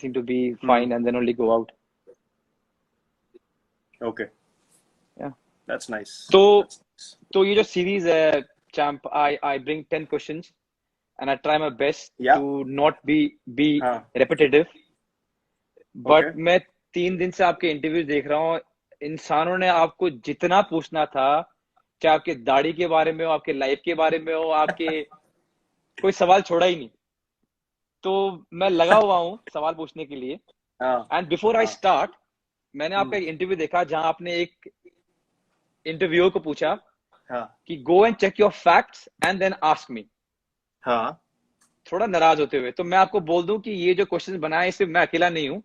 everything to be fine, and then only go out. Okay. Yeah. That's nice. तो ये जो series है, champ, I bring 10 questions and I try my best to not be repetitive. But मैं 3 दिन से आपके interviews देख रहा हूँ, इंसानों ने आपको जितना पूछना था, चाहे आपके दाढ़ी के बारे में हो, आपके लाइफ के बारे में हो, आपके कोई सवाल छोड़ा ही नहीं. तो मैं लगा हुआ हूँ सवाल पूछने के लिए. एंड बिफोर आई स्टार्ट, मैंने आपका एक इंटरव्यू देखा जहां आपने एक इंटरव्यूअर को पूछा कि go and check your facts and then ask me. थोड़ा नाराज होते हुए. तो मैं आपको बोल दूं कि ये जो क्वेश्चन बनाए सिर्फ मैं अकेला नहीं हूं.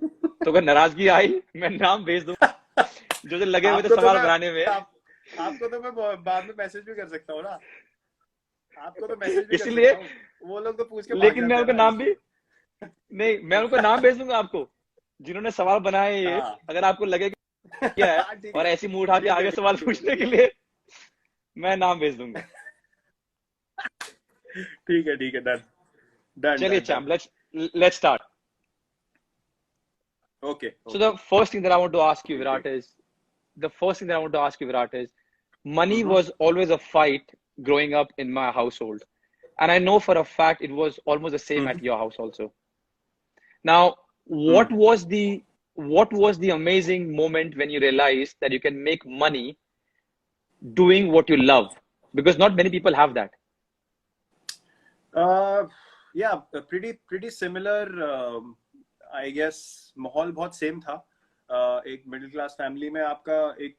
तो अगर नाराजगी आई, मैं नाम भेज दूं जो लगे हुए थे सवाल बनाने में. आपको तो मैं बाद में मैसेज भी कर सकता हूँ ना. आपको तो मैसेज भी इसलिए कर सकता हूँ. वो लोग तो पूछ के लेकिन मैं उनका नाम भी नहीं, मैं उनको नाम भेज दूंगा आपको जिन्होंने सवाल बनाए ये. अगर आपको लगे क्या है और ऐसी मुंह उठा के आगे सवाल पूछने के लिए, मैं नाम भेज दूंगा. ठीक है. डन. चलिए charm, let's start. Okay. So the first thing that I want to ask you, Virat, is money was always a fight growing up in my household, and I know for a fact it was almost the same at your house also. Now, what was the amazing moment when you realized that you can make money doing what you love? Because not many people have that. Yeah, pretty similar. I guess माहौल बहुत same था. एक middle class family में आपका एक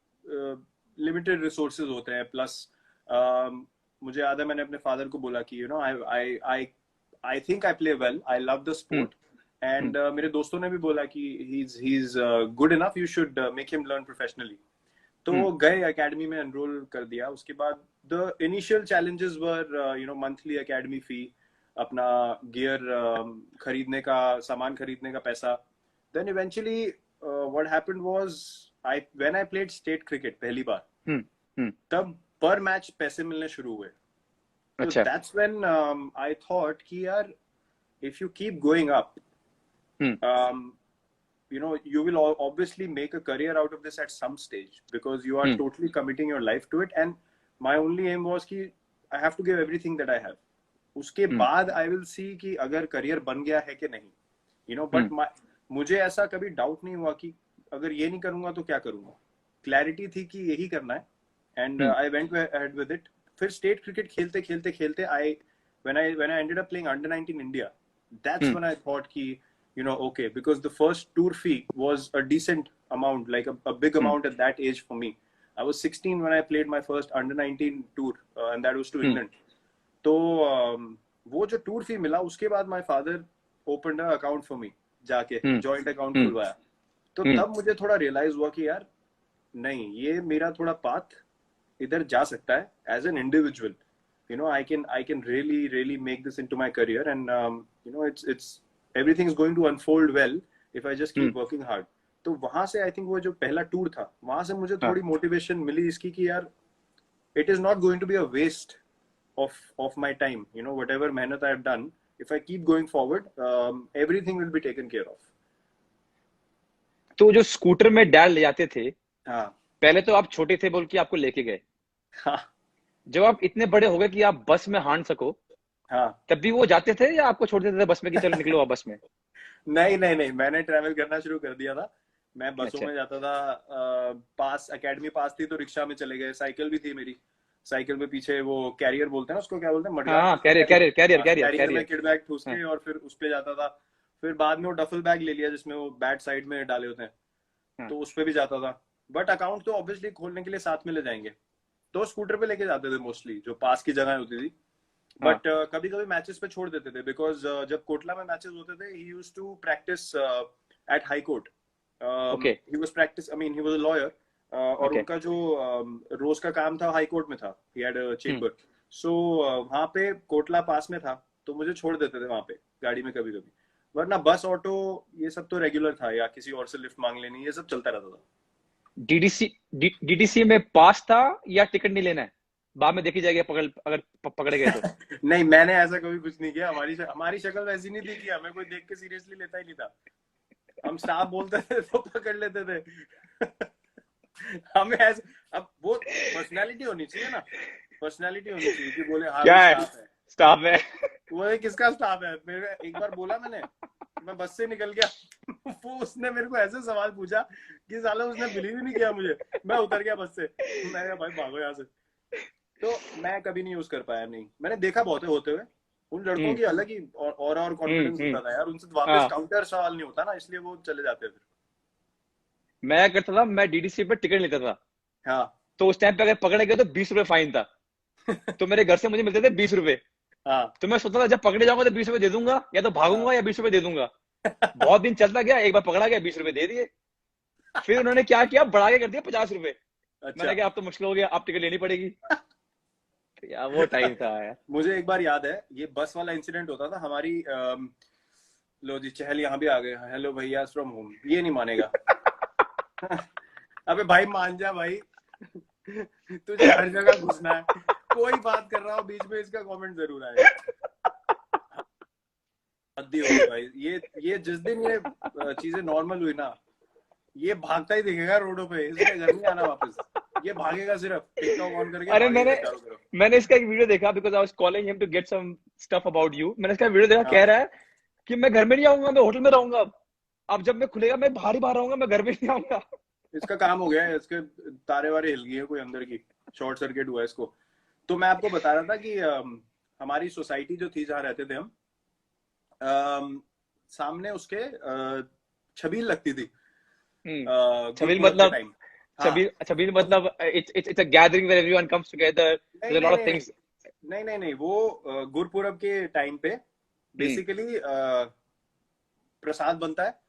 limited resources होते हैं. Plus मुझे याद है मैंने अपने फादर को बोला कि I think I play well. I love the sport. And मेरे दोस्तों ने भी बोला कि he's good enough. You should make him learn professionally. तो वो गए एकेडमी में एनरोल कर दिया. उसके बाद the initial challenges were monthly academy fee, अपना गियर खरीदने का, सामान खरीदने का पैसा. Then eventually what happened was when I played state cricket पहली बार, तब पर मैच पैसे मिलने शुरू हुए. So that's when I thought कि यार if you keep going up, you will obviously make a career out of this at some stage, because you are totally committing your life to it. And my only aim was कि I have to give everything that I have. उसके बाद I will see कि अगर career बन गया है कि नहीं, but मुझे ऐसा कभी डाउट नहीं हुआ कि अगर ये नहीं करूंगा तो क्या करूंगा. क्लैरिटी थी कि यही करना है. And I went ahead with it. फिर स्टेट क्रिकेट खेलते when I ended up playing under-19 India, that's when I thought कि okay, because the first tour fee was a decent amount, like a big amount at that age for me. I was 16 when I played my first under-19 tour, and that was to England. तो वो जो tour फी मिला, उसके बाद my father opened a account for me, जाके joint account खुलवाया. तो तब मुझे थोड़ा रियलाइज हुआ कि यार नहीं, ये मेरा थोड़ा पाथ इधर जा सकता है as an individual. I can really make this into my career, and it's everything is going to unfold well if I just keep working hard. तो वहां से आई थिंक वो जो पहला टूर था, वहां से मुझे थोड़ी मोटिवेशन मिली इसकी कि यार it is not going to be a waste of my time. Whatever mehnat I have done, if I keep going forward, everything will be taken care of. तो जो स्कूटर में डैड ले जाते थे, पहले तो आप छोटे थे बोल के आपको लेके गए. जब आप इतने बड़े हो गए कि आप बस में हांड सको, तब भी वो जाते थे या आपको छोड़ देते थे बस में कि चलो निकलो आप बस में? नहीं, मैंने ट्रैवल करना शुरू कर दिया था. मैं बसों में जाता था. एकेडमी पास थी तो रिक्शा में चले गए. साइकिल भी थी मेरी. साइकिल में पीछे वो कैरियर बोलते हैं ना, उसको क्या बोलते हैं, मडगाड़. कैरियर में किड बैग ठूस के और फिर उस पे जाता था. फिर बाद में वो डफल बैग ले लिया जिसमें वो बैट साइड में डाले होते हैं, तो उस पे भी जाता था. बट अकाउंट तो ऑब्वियसली खोलने के लिए साथ में ले जाएंगे, तो स्कूटर पे लेके जाते थे मोस्टली, जो पास की जगह होती थी. बट कभी कभी मैचेस पे छोड़ देते थे, बिकॉज जब कोटला में मैचेस होते थे, he used to practise at high court. He was a lawyer, और उनका जो रोज का काम था हाई कोर्ट में था. He had a chamber. सो वहां पे कोटला पास में था, तो मुझे छोड़ देते थे वहां पे गाड़ी में कभी कभी. वरना बस, ऑटो, ये सब तो रेगुलर था, या किसी और से लिफ्ट मांग लेनी, ये सब चलता रहता था. डीडीसी में पास था या टिकट नहीं लेना है, बाद में देखी जाएगी अगर पकड़े गए तो? नहीं, मैंने ऐसा कभी कुछ नहीं किया. हमारी शक्ल वैसी नहीं थी कि हमें कोई देख के सीरियसली लेता ही नहीं था. हम स्टाफ बोलते थे तो पकड़ लेते थे। हमें ऐसे, अब वो पर्सनालिटी होनी चाहिए ना, पर्सनालिटी होनी चाहिए कि बोले हाँ क्या भी है, स्टाफ है। स्टाफ है। वो किसका स्टाफ है? मेरे एक बार बोला मैंने, मैं बस से निकल गया वो उसने मेरे को ऐसे सवाल पूछा कि साला उसने बिलीव ही नहीं किया मुझे। मैं उतर गया बस से, मैं कहा भाई भागो यहाँ से। तो मैं कभी नहीं यूज कर पाया, नहीं, मैंने देखा बहुत है होते हुए। उन लड़कों की अलग ही और कॉन्फिडेंस हम्म। होता था यार, उनसे वापस हाँ, काउंटर सवाल नहीं होता ना, इसलिए वो चले जाते फिर। मैं करता था, मैं डीडीसी पे टिकट लेता था। हाँ तो उस टाइम पे अगर पकड़े गए तो 20 रुपए फाइन था। तो मेरे घर से मुझे मिलते थे 20 रुपए। हाँ तो मैं सोचता था जब पकड़े जाऊंगा तो 20 रुपए दे दूंगा, या तो हाँ। भागूंगा या 20 रुपए दे दूंगा। बहुत दिन चलता गया, एक बार पकड़ा गया, 20 रुपए दे दिए। फिर उन्होंने क्या किया, बढ़ा के कर दिया 50 रुपए। अच्छा। मैंने कहा अब तो मुश्किल हो गया, अब टिकट लेनी पड़ेगी। तो यार वो टाइम था यार। मुझे एक बार याद है, ये बस वाला इंसिडेंट होता था हमारी लो जी चहल यहाँ भी आ गए, हेलो भैया फ्रॉम होम, ये नहीं मानेगा। अबे भाई मान जा भाई, तुझे हर जगह घुसना है, कोई बात कर रहा हो बीच में इसका कमेंट जरूर आएगा। हद्दी हो गई भाई, ये जिस दिन ये चीजें नॉर्मल हुई ना, ये भागता ही दिखेगा रोडों पे, इसने घर नहीं आना वापस। ये भागेगा सिर्फ टिकटॉक ऑन करके, अरे भागेगा मैंने चारों तरफ। मैंने इसका एक वीडियो देखा, because I was calling him to get some stuff about you. मैंने इसका वीडियो देखा, कह हाँ, रहा है कि मैं घर में नहीं आऊंगा, मैं होटल में रहूंगा। अब जब मैं खुलेगा मैं बाहर ही बाहर रहूंगा, मैं घर में नहीं आऊंगा। इसका काम हो गया है, इसके तारे वारे हिल गई है कोई अंदर की, शॉर्ट सर्किट हुआ है इसको। तो मैं आपको बता रहा था कि हमारी सोसाइटी जो थी जहाँ रहते थे हम, सामने उसके छबील लगती थी छबील गुरपुरब के मतलब, टाइम। हाँ छबील मतलब it's a gathering where everyone comes together, नहीं देयर आर नहीं लॉट ऑफ नहीं नहीं थिंग्स। नहीं नहीं नहीं, वो गुरपुरब के टाइम पे हम्म। बेसिकली प्रसाद बनता है,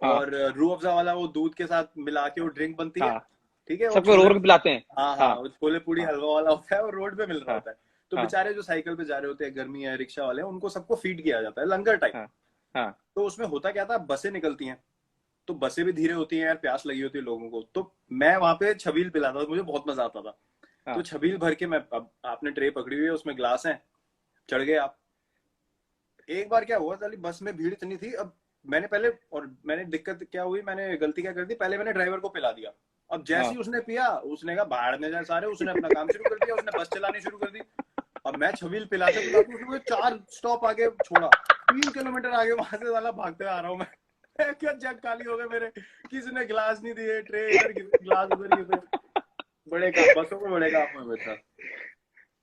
हाँ और रूह अफ़ज़ा वाला वो दूध के साथ मिला के वो ड्रिंक बनती है। हाँ, ठीक है, वो सबको रो छोले, रो के पिलाते हैं। हाँ हाँ, हाँ वो छोले पूड़ी हाँ हलवा वाला होता है, और रोड पे मिल रहा हाँ होता है। तो हाँ बेचारे जो साइकिल पे जा रहे होते हैं, गर्मी है, रिक्शा वाले हैं, उनको सबको फीड किया जाता है लंगर टाइप। हाँ हाँ तो उसमें होता क्या था, बसें निकलती हैं, तो बसें भी धीरे होती हैं यार, प्यास लगी होती है लोगों को। तो मैं वहां पे छबील पिलाता था, मुझे बहुत मजा आता था। तो हाँ छबील भर के मैं, अब आपने ट्रे पकड़ी हुई है, उसमें ग्लास है, चढ़ गए आप। एक बार क्या हुआ, साली बस में भीड़ इतनी थी, अब मैंने पहले, और मैंने दिक्कत क्या हुई, मैंने गलती क्या कर दी, पहले मैंने ड्राइवर को पिला दिया। अब जैसे ही हाँ। उसने पिया, उसने कहा बाहर में जाए सारे, उसने अपना काम शुरू कर दिया, उसने बस चलानी शुरू कर दी। अब मैं छबील पिलाते पिलाते उसने मुझे 4 स्टॉप आगे छोड़ा, 3 किलोमीटर आगे, वहां से साला भागते आ रहा हूँ मैं। क्या जग खाली हो गए मेरे, किसी ने गिलास नहीं दिए, ट्रे इधर गिरे, गिलास उधर गिरे। बड़े काम, बसों में बड़े काम हुए मेरे साथ।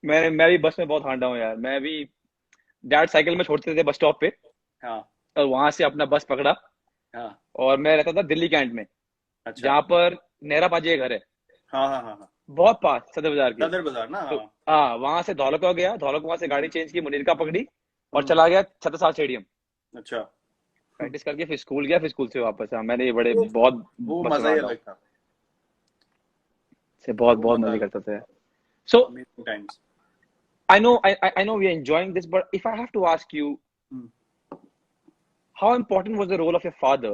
मैं भी बस में बहुत हांडा हूँ यार। मैं भी डैड साइकिल में छोड़ते थे बस स्टॉप पे, हाँ और वहां से अपना बस पकड़ा। हाँ। और मैं रहता था दिल्ली कैंट में, अच्छा। जहाँ पर नेहरा पाजी का घर है, हाँ हाँ हाँ हाँ। बहुत पास सदर बाजार के। सदर बाजार ना, तो हाँ। हाँ, वहां से धौलका गया, धौलका वहां से गाड़ी हम्म चेंज की, मुनीरका पकड़ी, और हम्म। चला गया छत्रसाल स्टेडियम। अच्छा। प्रैक्टिस करके फिर स्कूल गया, फिर स्कूल से वापस। हाँ, मैंने ये बड़े वो बहुत वो बस में मजा ही हांडा हूँ, अलग था। से बहुत वो बहुत मजा मजे अलग करते थे। था। So amazing times. I know we are enjoying this, but if I have to ask you, how important was the role of your father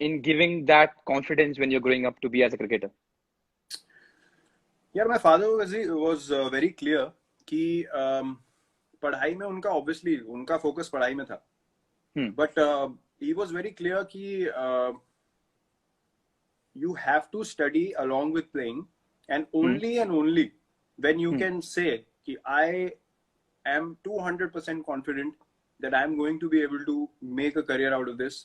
in giving that confidence when you're growing up to be as a cricketer? यार my father was very clear कि पढ़ाई में उनका, obviously उनका focus पढ़ाई में था, Hmm. But he was very clear कि you have to study along with playing, and Hmm. only when you Hmm. can say कि I am 200% confident that I am going to be able to make a career out of this,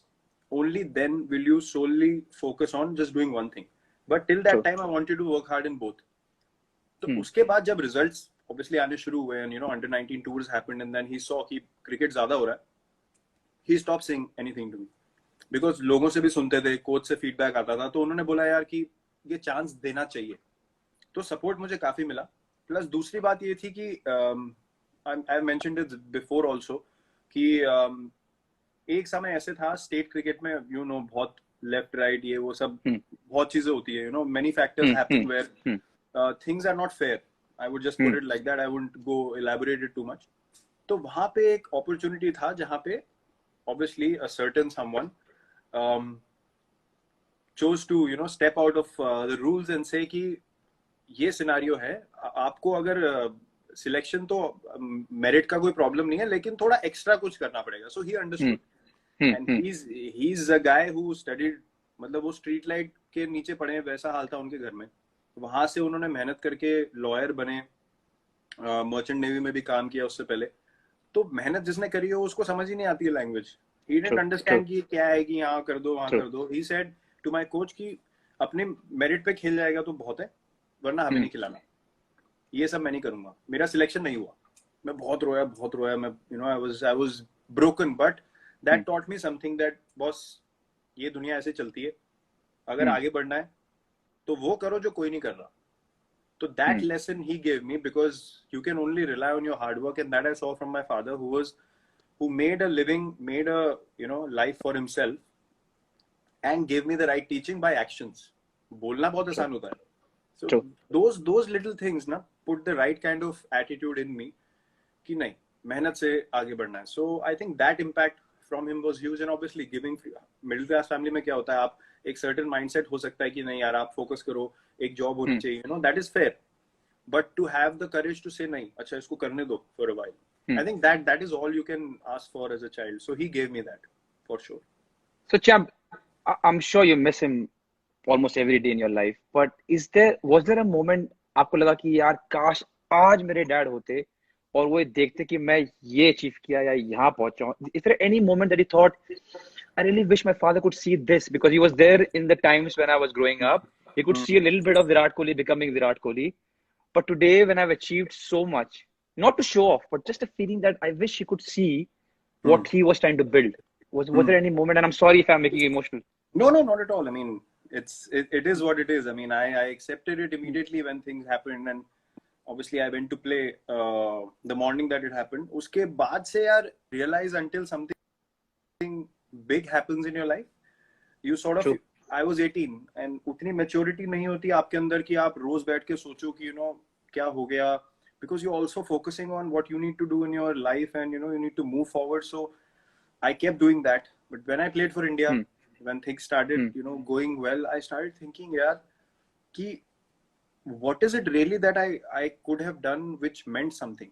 only then will you solely focus on just doing one thing. But till that True. time I wanted to work hard in both. तो Hmm. उसके बाद जब results obviously आने शुरू हुए, and you know under 19 tours happened, and then he saw कि cricket ज्यादा हो रहा है, he stopped saying anything to me, because लोगों से भी सुनते थे, कोच से फीडबैक आता था, तो उन्होंने बोला यार कि ये चांस देना चाहिए। तो सपोर्ट मुझे काफी मिला। प्लस दूसरी बात ये थी कि I mentioned it before also कि एक समय ऐसे था स्टेट क्रिकेट में, यू नो, बहुत लेफ्ट राइट ये वो सब Hmm. बहुत चीजें होती है, you know, many factors Hmm. Hmm. Happen where things are not fair. I would just put Hmm. It like that, I wouldn't go elaborate it too much. तो वहां पे एक अपॉर्चुनिटी था जहां पे obviously a certain someone chose to, you know, step out of the rules and say कि ये scenario है, आपको अगर सिलेक्शन तो मेरिट का कोई प्रॉब्लम नहीं है, लेकिन थोड़ा एक्स्ट्रा कुछ करना पड़ेगा। सो ही Hmm. Understood and he is a guy who studied, मतलब वो स्ट्रीट लाइट के नीचे पड़े हैं, वैसा हाल था उनके घर में। वहां से उन्होंने मेहनत करके लॉयर बने, मर्चेंट नेवी में भी काम किया उससे पहले। तो मेहनत जिसने करी हो उसको समझ ही नहीं आती है लैंग्वेज। ही डिडंट अंडरस्टैंड कि क्या है कि यहाँ कर दो वहां कर दो। He said to my coach कि अपने मेरिट पे खेल जाएगा तो बहुत है, वरना हमें नहीं खिलाना। ये सब मैं नहीं करूंगा। मेरा सिलेक्शन नहीं हुआ, मैं बहुत रोया। मैं I was broken, but that taught me something that boss, ये दुनिया ऐसे चलती है, अगर आगे बढ़ना है तो वो करो जो कोई नहीं कर रहा। So that lesson he gave me, because you can only rely on your hard work, and that I saw from my father, who made a living, made a life for himself, and gave me the right teaching by actions. बोलना बहुत आसान होता है. So those little things ना put the right kind of attitude in me कि नहीं, मेहनत से आगे बढ़ना है. So I think that impact from him was huge, and obviously giving middle class family में क्या होता है, आप एक सर्टेन माइंडसेट हो सकता है कि नहीं यार आप फोकस करो, एक जॉब होनी चाहिए, that is fair, but to have the courage to say नहीं, अच्छा इसको करने दो for a while, I think that is all you can ask for as a child. So he gave me that for sure. So champ, I am sure you miss him almost every day in your life, but was there a moment आपको लगा कि यार काश आज मेरे dad होते और वो देखते कि मैं ये अचीव किया या यहाँ पहुंचा हूँ? Is there any moment that you thought, I really wish my father could see this, because he was there in the times when I was growing up. He could see a little bit of Virat Kohli becoming Virat Kohli. But today, when I've achieved so much, not to show off, but just a feeling that I wish he could see what he was trying to build. Was there any moment? And I'm sorry if I'm making you emotional. No, not at all. I mean, it is what it is. I mean, I accepted it immediately when things happened, and obviously I went to play the morning that it happened. Uske baad se yaar realize until something big happens in your life, you sort of. True. I was 18 and उतनी maturity नहीं होती आपके अंदर कि आप रोज बैठ के सोचो कि क्या हो गया, because you're also focusing on what you need to do in your life, and you need to move forward. So I kept doing that, but when I played for India, when things started going well, I started thinking yaar कि what is it really that I could have done which meant something.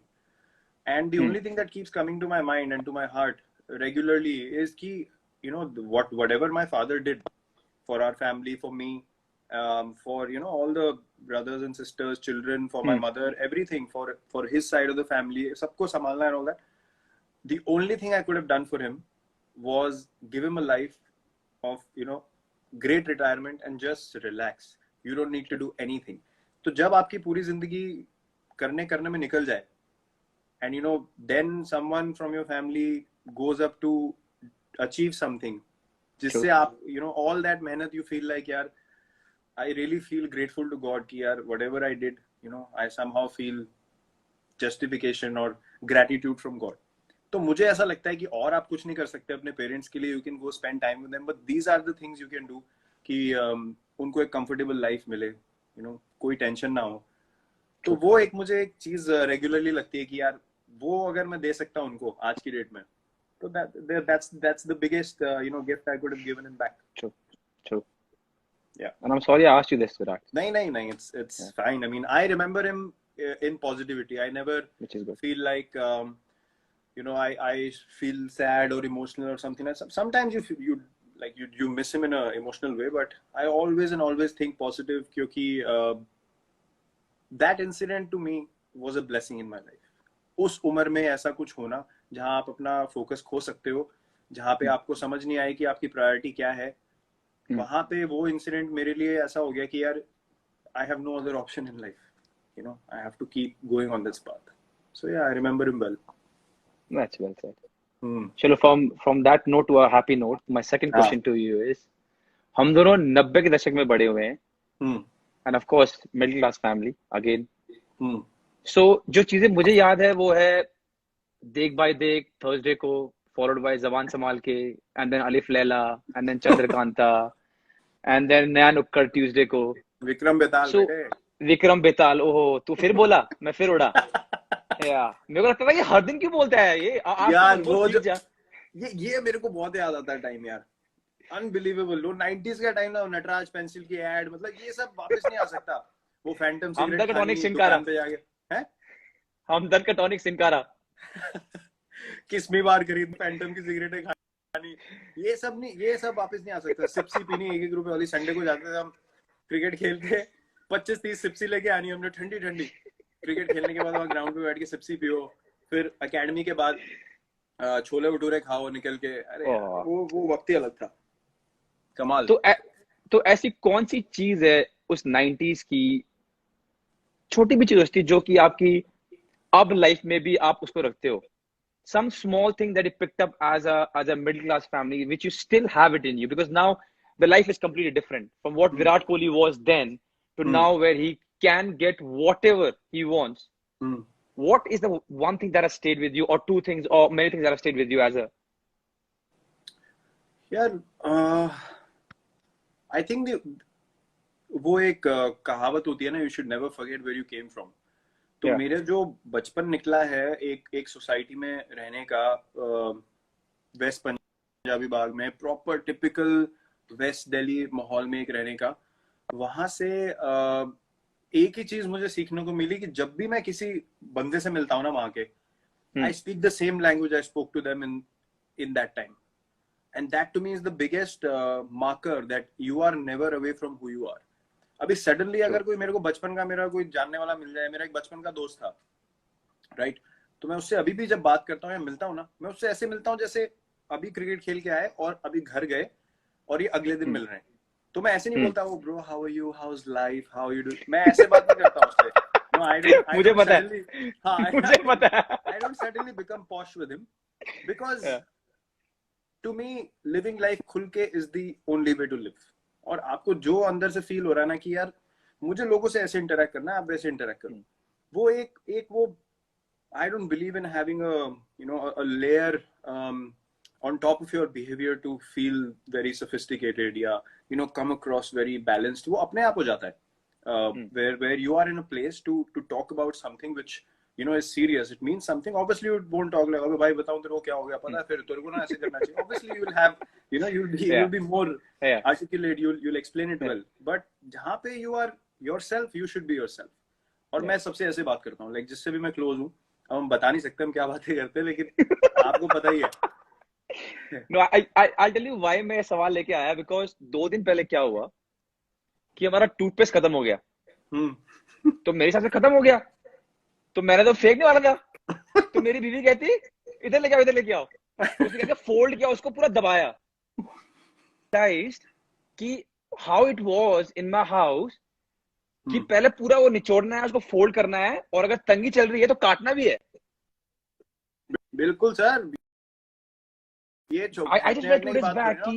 And the only thing that keeps coming to my mind and to my heart regularly is ki whatever my father did for our family, for me, for all the brothers and sisters, children, for my mother, everything, for his side of the family, sabko sambhalna and all that. The only thing I could have done for him was give him a life of great retirement and just relax. You don't need to do anything. तो जब आपकी पूरी जिंदगी करने में निकल जाए, and then someone from your family goes up to achieve something, जिससे आप all that मेहनत, you feel like यार I really feel grateful to God कि यार whatever I did, I somehow feel justification or gratitude from God. तो मुझे ऐसा लगता है कि और आप कुछ नहीं कर सकते अपने पेरेंट्स के लिए. You can go spend time with them, but these are the things you can do कि उनको एक कंफर्टेबल लाइफ मिले, कोई टेंशन ना हो. तो वो एक मुझे एक चीज रेगुलरली लगती है कि यार वो अगर मैं दे सकता हूँ उनको आज की डेट में, तो that's the biggest gift I could have given him back. True. Yeah. And I'm sorry I asked you this, Virat. No, it's fine. I mean, I remember him in positivity. I never feel like I feel sad or emotional or something. Sometimes you miss him in a emotional way, but I always think positive, क्योंकि that incident to me was a blessing in my life. उस उम्र में ऐसा कुछ होना जहाँ आप अपना फोकस खो सकते हो, जहाँ पे आपको समझ नहीं आए कि आपकी प्रायोरिटी क्या है, वहां पे वो इंसिडेंट मेरे लिए ऐसा हो गया कि यार I have no other option in life. I have to keep going on this path. So yeah, I remember him well. That's well said. चलो from that note to a happy note, my second question to you is, हम दोनों 90 के दशक में बड़े हुए हैं, and of course middle class family again. So जो चीजें मुझे याद है वो है देख बाय देख थर्सडे को, followed by जबान संभाल के, and then अलिफ Laila, and then Chandrakanta, and then नया नुक्कड़ ट्यूसडे को, विक्रम बेताल. ओहो, तू फिर बोला, मैं फिर उड़ा. मेरे को लगता था कि हर दिन क्यों बोलता है ये यार. वो जो ये मेरे को बहुत याद आता है टाइम यार, अनबिलीवेबल. वो 90s का टाइम ना, नटराज पेंसिल की एड, मतलब ये सब वापस नहीं आ सकता. वो फैंटम सिगरेट टॉनिक सिनकारा पे जाके हैं, हमदर्द का टॉनिक सिनकारा किसमी बार खरीद फैंटम की सिगरेटें नहीं, ये सब नहीं, ये सब वापस नहीं आ सकता। सिप्सी पीनी 1-1 रुपए वाली। संडे को जाते थे हम क्रिकेट खेलते, 25-30 सिप्सी लेके आनी हमने ठंडी ठंडी। क्रिकेट खेलने के बाद वहाँ ग्राउंड पे बैठ के सिप्सी पियो, फिर एकेडमी के बाद छोले भटूरे खाओ निकल के। अरे वो वक्त ही अलग था, कमाल। तो ऐसी कौन सी चीज है उस 90s की, छोटी भी चीज थी जो कि आपकी अब लाइफ में भी आप उसको रखते हो? Some small thing that you picked up as a middle class family, which you still have it in you, because now the life is completely different from what Virat Kohli was then to now, where he can get whatever he wants. What is the one thing that has stayed with you, or two things, or many things that have stayed with you as a? यार, I think वो एक कहावत होती है ना, you should never forget where you came from. तो मेरे जो बचपन निकला है एक सोसाइटी में रहने का, वेस्ट पंजाबी बाग में, प्रॉपर टिपिकल वेस्ट दिल्ली माहौल में एक रहने का, वहां से एक ही चीज मुझे सीखने को मिली कि जब भी मैं किसी बंदे से मिलता हूँ ना वहां के, I speak the same language I spoke to them in that time, and that to me is the biggest marker that you are never away from who you are. अभी सडनली अगर कोई मेरे को बचपन का मेरा कोई जानने वाला मिल जाए, मेरा एक बचपन का दोस्त था, राइट, तो मैं उससे अभी भी जब बात करता हूँ या मिलता हूँ ना, मैं उससे ऐसे मिलता हूँ जैसे अभी क्रिकेट खेल के आए और अभी घर गए और ये अगले दिन मिल रहे हैं। तो मैं ऐसे नहीं बोलता वो bro how are you, how is life, how you do, मैं ऐसे बात नहीं करता उससे। नो, मुझे पता है, हाँ, मुझे पता है। I don't suddenly become posh with him, because to me living life खुल के is the only way to live. और आपको जो अंदर से फील हो रहा है ना कि यार मुझे लोगों से ऐसे इंटरेक्ट करना है, आप वैसे इंटरेक्ट करो, वो एक वो I don't believe in having a layer on top of your behavior to feel very sophisticated या come across very balanced. वो अपने आप हो जाता है, where you are in a place to talk about something which is serious. It means something. Obviously you won't talk like, अबे भाई बताओ तेरे को क्या हो गया, पता है फिर तेरे को ना ऐसे करना चाहिए. Obviously you will have you'll be more articulate, you'll explain it well, but जहाँ पे you are yourself, you should be yourself. और मैं सबसे ऐसे बात करता हूँ, like जिससे भी मैं क्लोज हूँ, हम बता नहीं सकते हम क्या बातें करते हैं, लेकिन आपको पता ही है. No, I'll tell you why मैं सवाल लेके आया, because 2 दिन पहले क्या हुआ कि हमारा टूथपेस्ट खत्म हो गया. तो मेरे हिसाब से खत्म हो गया, तो मैंने तो फेंकने वाला था. तो मेरी बीवी कहती इधर लेके आओ, इधर लेके आओ. उसने क्या फोल्ड किया, उसको पूरा दबाया. कि how it was in my house कि पहले पूरा वो निचोड़ना है, उसको फोल्ड करना है, और अगर तंगी चल रही है तो काटना भी है. बिल्कुल सर. ये I just read 2 days back कि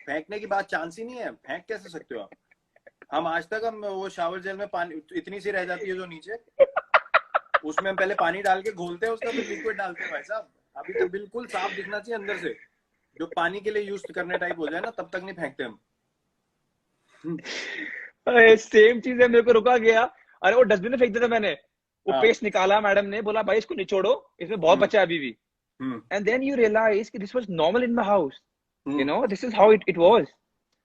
फेंकने की बात चांस ही नहीं है. फेंक कैसे सकते हो आप? हम आज तक हम वो शावर जेल में पानी इतनी सी रह जाती है जो नीचे, उसमें हम पहले पानी डाल के घोलते हैं, उसका फिर लिक्विड डालते हैं. भाई साहब अभी तो बिल्कुल साफ दिखना चाहिए अंदर से, जो पानी के लिए यूज करने टाइप हो जाए ना, तब तक नहीं फेंकते हम. सेम चीज है, मेरे को रुका गया. अरे वो डस्टबिन में फेंक देता मैंने, वो पेस्ट निकाला, मैडम ने बोला भाई इसको निचोड़ो, इसमें बहुत बचा है अभी भी. एंड देन यू रियलाइज कि this was normal in my house, this is how it was.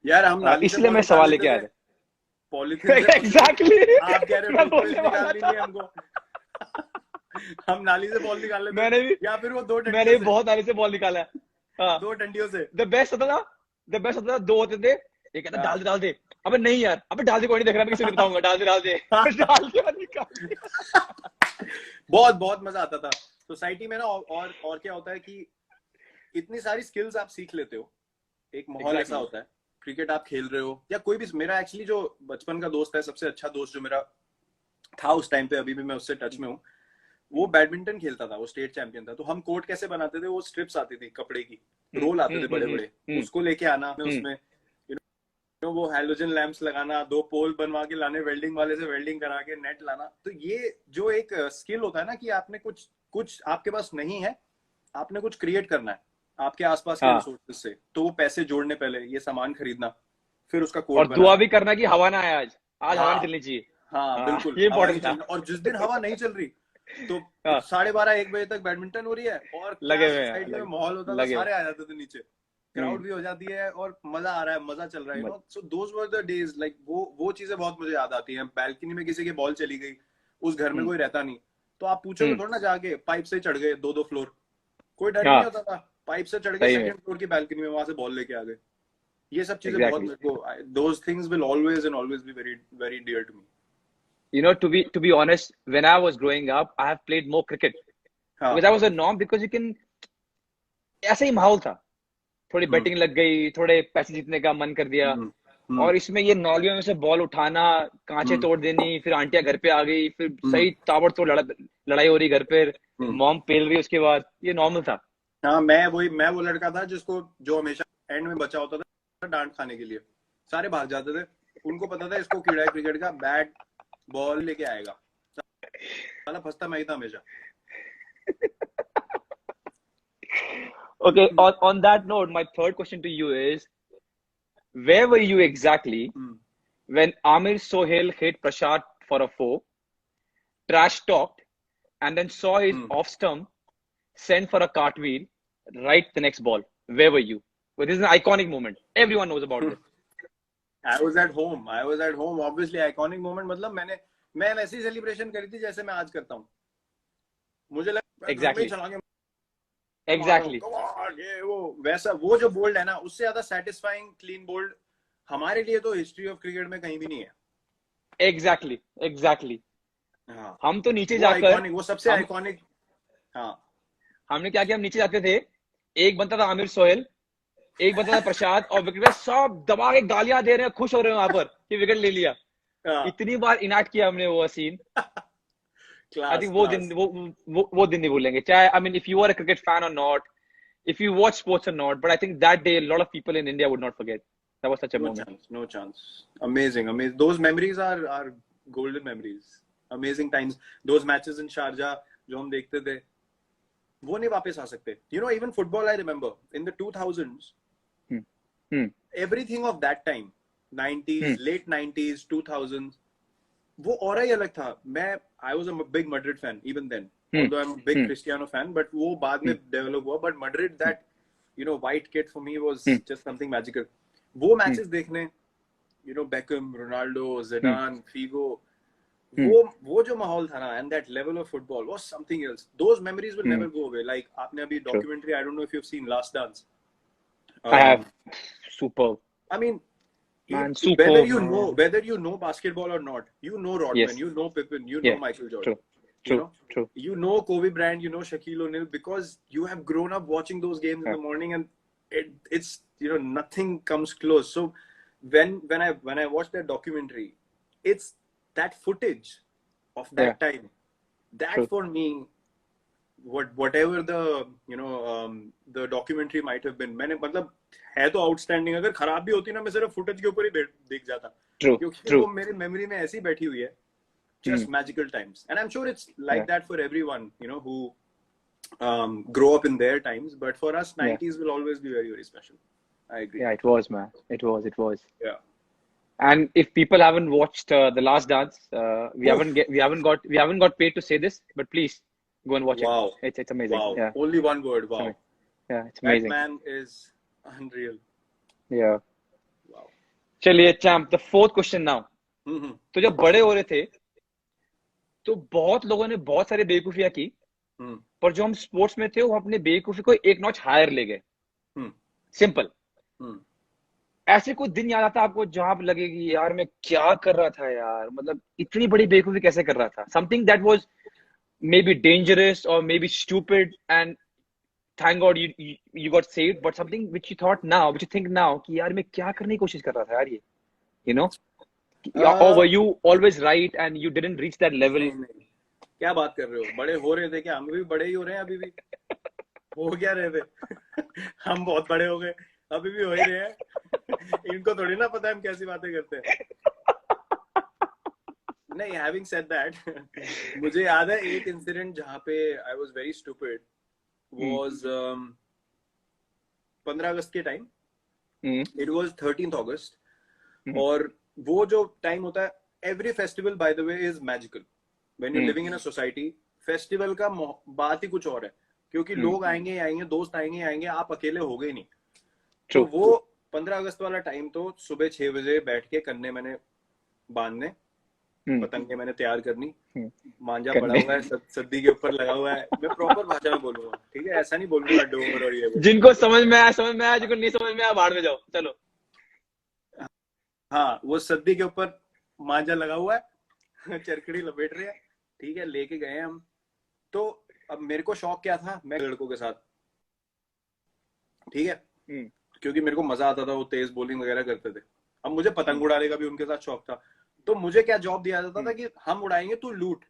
यार हम इसलिए मैं सवाल लेके आया था. पॉलीथिन एग्जैक्टली आप कह रहे हो निकालनी नहीं हमको. हम नाली से बॉल निकाल लेते. मैंने भी, या फिर वो 2 डंडियों मैंने बहुत नाली से बॉल निकाला है. 2 डंडियों से. द बेस्ट होता था 2 होते थे. एक कहता डाल दे. अबे नहीं यार, अबे डाल दे, कोई नहीं देख रहा, मैं किसी को बताऊंगा. डाल दे डाल के निकाल. बहुत मजा आता था सोसाइटी में ना. और क्या होता है कि इतनी सारी स्किल्स आप सीख लेते हो. एक माहौल ऐसा होता है, क्रिकेट आप खेल रहे हो या कोई भी. मेरा एक्चुअली जो बचपन का दोस्त है, सबसे अच्छा दोस्त जो मेरा था उस टाइम पे, अभी भी मैं उससे टच में हूँ, वो बैडमिंटन खेलता था, वो स्टेट चैंपियन था. तो हम कोर्ट कैसे बनाते थे, वो स्ट्रिप्स आती थी कपड़े की, रोल आते थे बड़े बड़े, उसको लेके आना, उसमें वो हैलोजन लैंप्स लगाना, 2 पोल बनवा के लाने, वेल्डिंग वाले से वेल्डिंग करा के नेट लाना. तो ये जो एक स्किल होता है ना कि आपने कुछ आपके पास नहीं है, आपने कुछ क्रिएट करना है आपके आसपास के रिसोर्सेज से. तो वो पैसे जोड़ने पहले, ये सामान खरीदना, फिर उसका कोड बनाना, और दुआ भी करना कि हवा ना आए आज हवा नहीं चलनी चाहिए. हाँ बिल्कुल, ये इम्पोर्टेंट था. और जिस दिन हवा नहीं चल रही तो 12:30-1 बजे तक बैडमिंटन हो रही है, और लगे हुए माहौल होता था, सारे आ जाते थे नीचे, क्राउड भी हो जाती है और मजा आ रहा है, मजा चल रहा है. सो दोस वर द डेज. लाइक वो चीजें बहुत मुझे याद आती हैं. बैल्कनी में किसी की बॉल चली गई, उस घर में कोई रहता नहीं, तो आप पूछोगे थोड़ा ना, जाके पाइप से चढ़ गए 2-2 फ्लोर, कोई डर ही नहीं होता था, पाइप से चढ़ के सेकंड फ्लोर की बैल्कनी में वहां से बॉल लेके आ गए। ये सब चीजें बहुत मेरे को, those things will always and always be very very dear to me. You know, to be honest, when I was growing up, I have played more cricket because that was a norm, because you can, ऐसा ही माहौल था, थोड़ी batting लग गई, थोड़े पैसे जीतने का मन कर दिया, और इसमें ये नॉलियों में से बॉल उठाना, कांचे तोड़ देनी, फिर आंटियां घर पे आ गई, फिर सही ताबड़तोड़ लड़ाई हो रही घर पे, मॉम पेल रही, उसके बाद ये नॉर्मल था। हाँ, मैं वो लड़का था जिसको, जो हमेशा एंड में बचा होता था डांट खाने के लिए। सारे भाग जाते थे, उनको पता था इसको कीड़ा है क्रिकेट का, बैट बॉल लेके आएगा, साला फंसता मैं ही था हमेशा। Okay, on that note, my third question to you is, where were you exactly when Amir Sohail hit Prashad for a 4, trash talked, and then saw his off stump sent for a cartwheel right the next ball? Where were you? Well, this is an iconic moment. Everyone knows about this. I was at home. Obviously, iconic moment. मतलब मैं वैसी celebration करी थी जैसे मैं आज करता हूँ। मुझे लगा Exactly. ये वो वैसा, वो जो बोल्ड है ना, उससे ज्यादा सेटिस्फाइंग क्लीन बोल्ड हमारे लिए तो हिस्ट्री ऑफ क्रिकेट में कहीं भी नहीं है। Exactly. हाँ, हम तो नीचे जाकर, वो सबसे आइकॉनिक। हाँ, हमने क्या किया, हम नीचे जाते थे, एक बनता था आमिर सोहेल, एक बनता था प्रसाद, और विकेट पे सब दबा के गालियां दे रहे हैं, खुश हो रहे हैं वहां पर कि विकेट ले लिया। इतनी बार इनैक्ट किया हमने वो सीन। आई थिंक वो दिन नहीं भूलेंगे, चाहे, I mean, if you are a cricket fan और not, if you watch sports or not, but I think that day a lot of people in India would not forget. That was such a moment. No chance. Amazing. Those memories are golden memories. Amazing times. Those matches in Sharjah जो हम देखते थे, वो नहीं वापस आ सकते. You know, even football, I remember in the 2000s, everything of that time, 90s, late 90s, 2000s, वो और ही अलग था. I was a big Madrid fan even then. Although I'm a big Cristiano fan, but वो बाद में develop हुआ. But Madrid, that, you know, white kit for me was just something magical. वो matches देखने, you know, Beckham, Ronaldo, Zidane, Figo, वो जो माहौल था ना, and that level of football was something else. Those memories will never go away. Like आपने अभी documentary, I don't know if you've seen Last Dance. I have. Superb. I mean, man, whether you know basketball or not, you know Rodman, you know Pippen, you know Michael Jordan. True. You know Kobe Bryant, you know Shaquille O'Neal, because you have grown up watching those games in the morning, and it's, you know, nothing comes close. So when I watched that documentary, it's that footage of that time, that for me, whatever the, you know, the documentary might have been, मैंने मतलब है तो outstanding. अगर खराब भी होती ना, मैं सिर्फ footage के ऊपर ही देख जाता, क्योंकि वो मेरी memory में ऐसी बैठी हुई है. Just magical times, and I'm sure it's like that for everyone, you know, who grow up in their times. But for us, 90s will always be very, very special. I agree. Yeah, it was, man. It was. Yeah. And if people haven't watched The Last Dance, we haven't got paid to say this, but please go and watch it. It's amazing. Wow. Yeah. Only one word. Wow. Yeah, it's amazing. That man is unreal. Yeah. Wow. चलिए, champ, the fourth question now. तो जब बड़े हो रहे थे, तो बहुत लोगों ने बहुत सारी बेवकूफियां की, पर जो हम स्पोर्ट्स में थे, वो अपने बेवकूफी को एक नॉच हायर ले गए. सिंपल. ऐसे कोई दिन याद आता आपको जहां आप लगेगी, यार मैं क्या कर रहा था यार, मतलब इतनी बड़ी बेवकूफी कैसे कर रहा था? Something that was maybe dangerous और maybe stupid, and thank God you got saved, but something which you think now कि यार मैं क्या करने की कोशिश कर रहा था यार, ये, you know, or were you always right and you didn't reach that level? नहीं. क्या बात कर रहे हो? बड़े हो रहे थे क्या? हम भी बड़े ही हो रहे हैं अभी भी. हो क्या रहे थे? हम बहुत बड़े हो गए, अभी भी हो ही रहे हैं. इनको थोड़ी ना पता है हम कैसी बातें करते हैं. नहीं, having said that, मुझे याद है एक इंसिडेंट जहाँ पे I was very stupid. Was 15 अगस्त के time. It was 13th August. और वो जो टाइम होता है, every festival by the way is magical. When you're living in a society, festival का बात ही कुछ और है, क्योंकि लोग आएंगे, दोस्त आएंगे, आप अकेले हो गए नहीं. तो वो 15 अगस्त वाला टाइम तो सुबह 6 बजे बैठ के कन्ने मैंने बांधने, पतंगे मैंने तैयार करनी, मांझा पड़ा हुआ है, सद्दी के ऊपर लगा हुआ है, मैं प्रॉपर भाषा में बोलूंगा, ठीक है, ऐसा नहीं बोलूंगा डोर और ये जिनको समझ में आया समझ में आया, जिनको नहीं समझ में आया बाहर में जाओ, चलो। हाँ, वो सद्दी के ऊपर मांझा लगा हुआ है, चरकड़ी लपेट रहे हैं, ठीक है, लेके गए हम। तो अब मेरे को शौक क्या था, मैं लड़कों के साथ, ठीक है, क्योंकि मेरे को मजा आता था, वो तेज बॉलिंग वगैरह करते थे। अब मुझे पतंग उड़ाने का भी उनके साथ शौक था, तो मुझे क्या जॉब दिया जाता था कि हम उड़ाएंगे, तू लूट।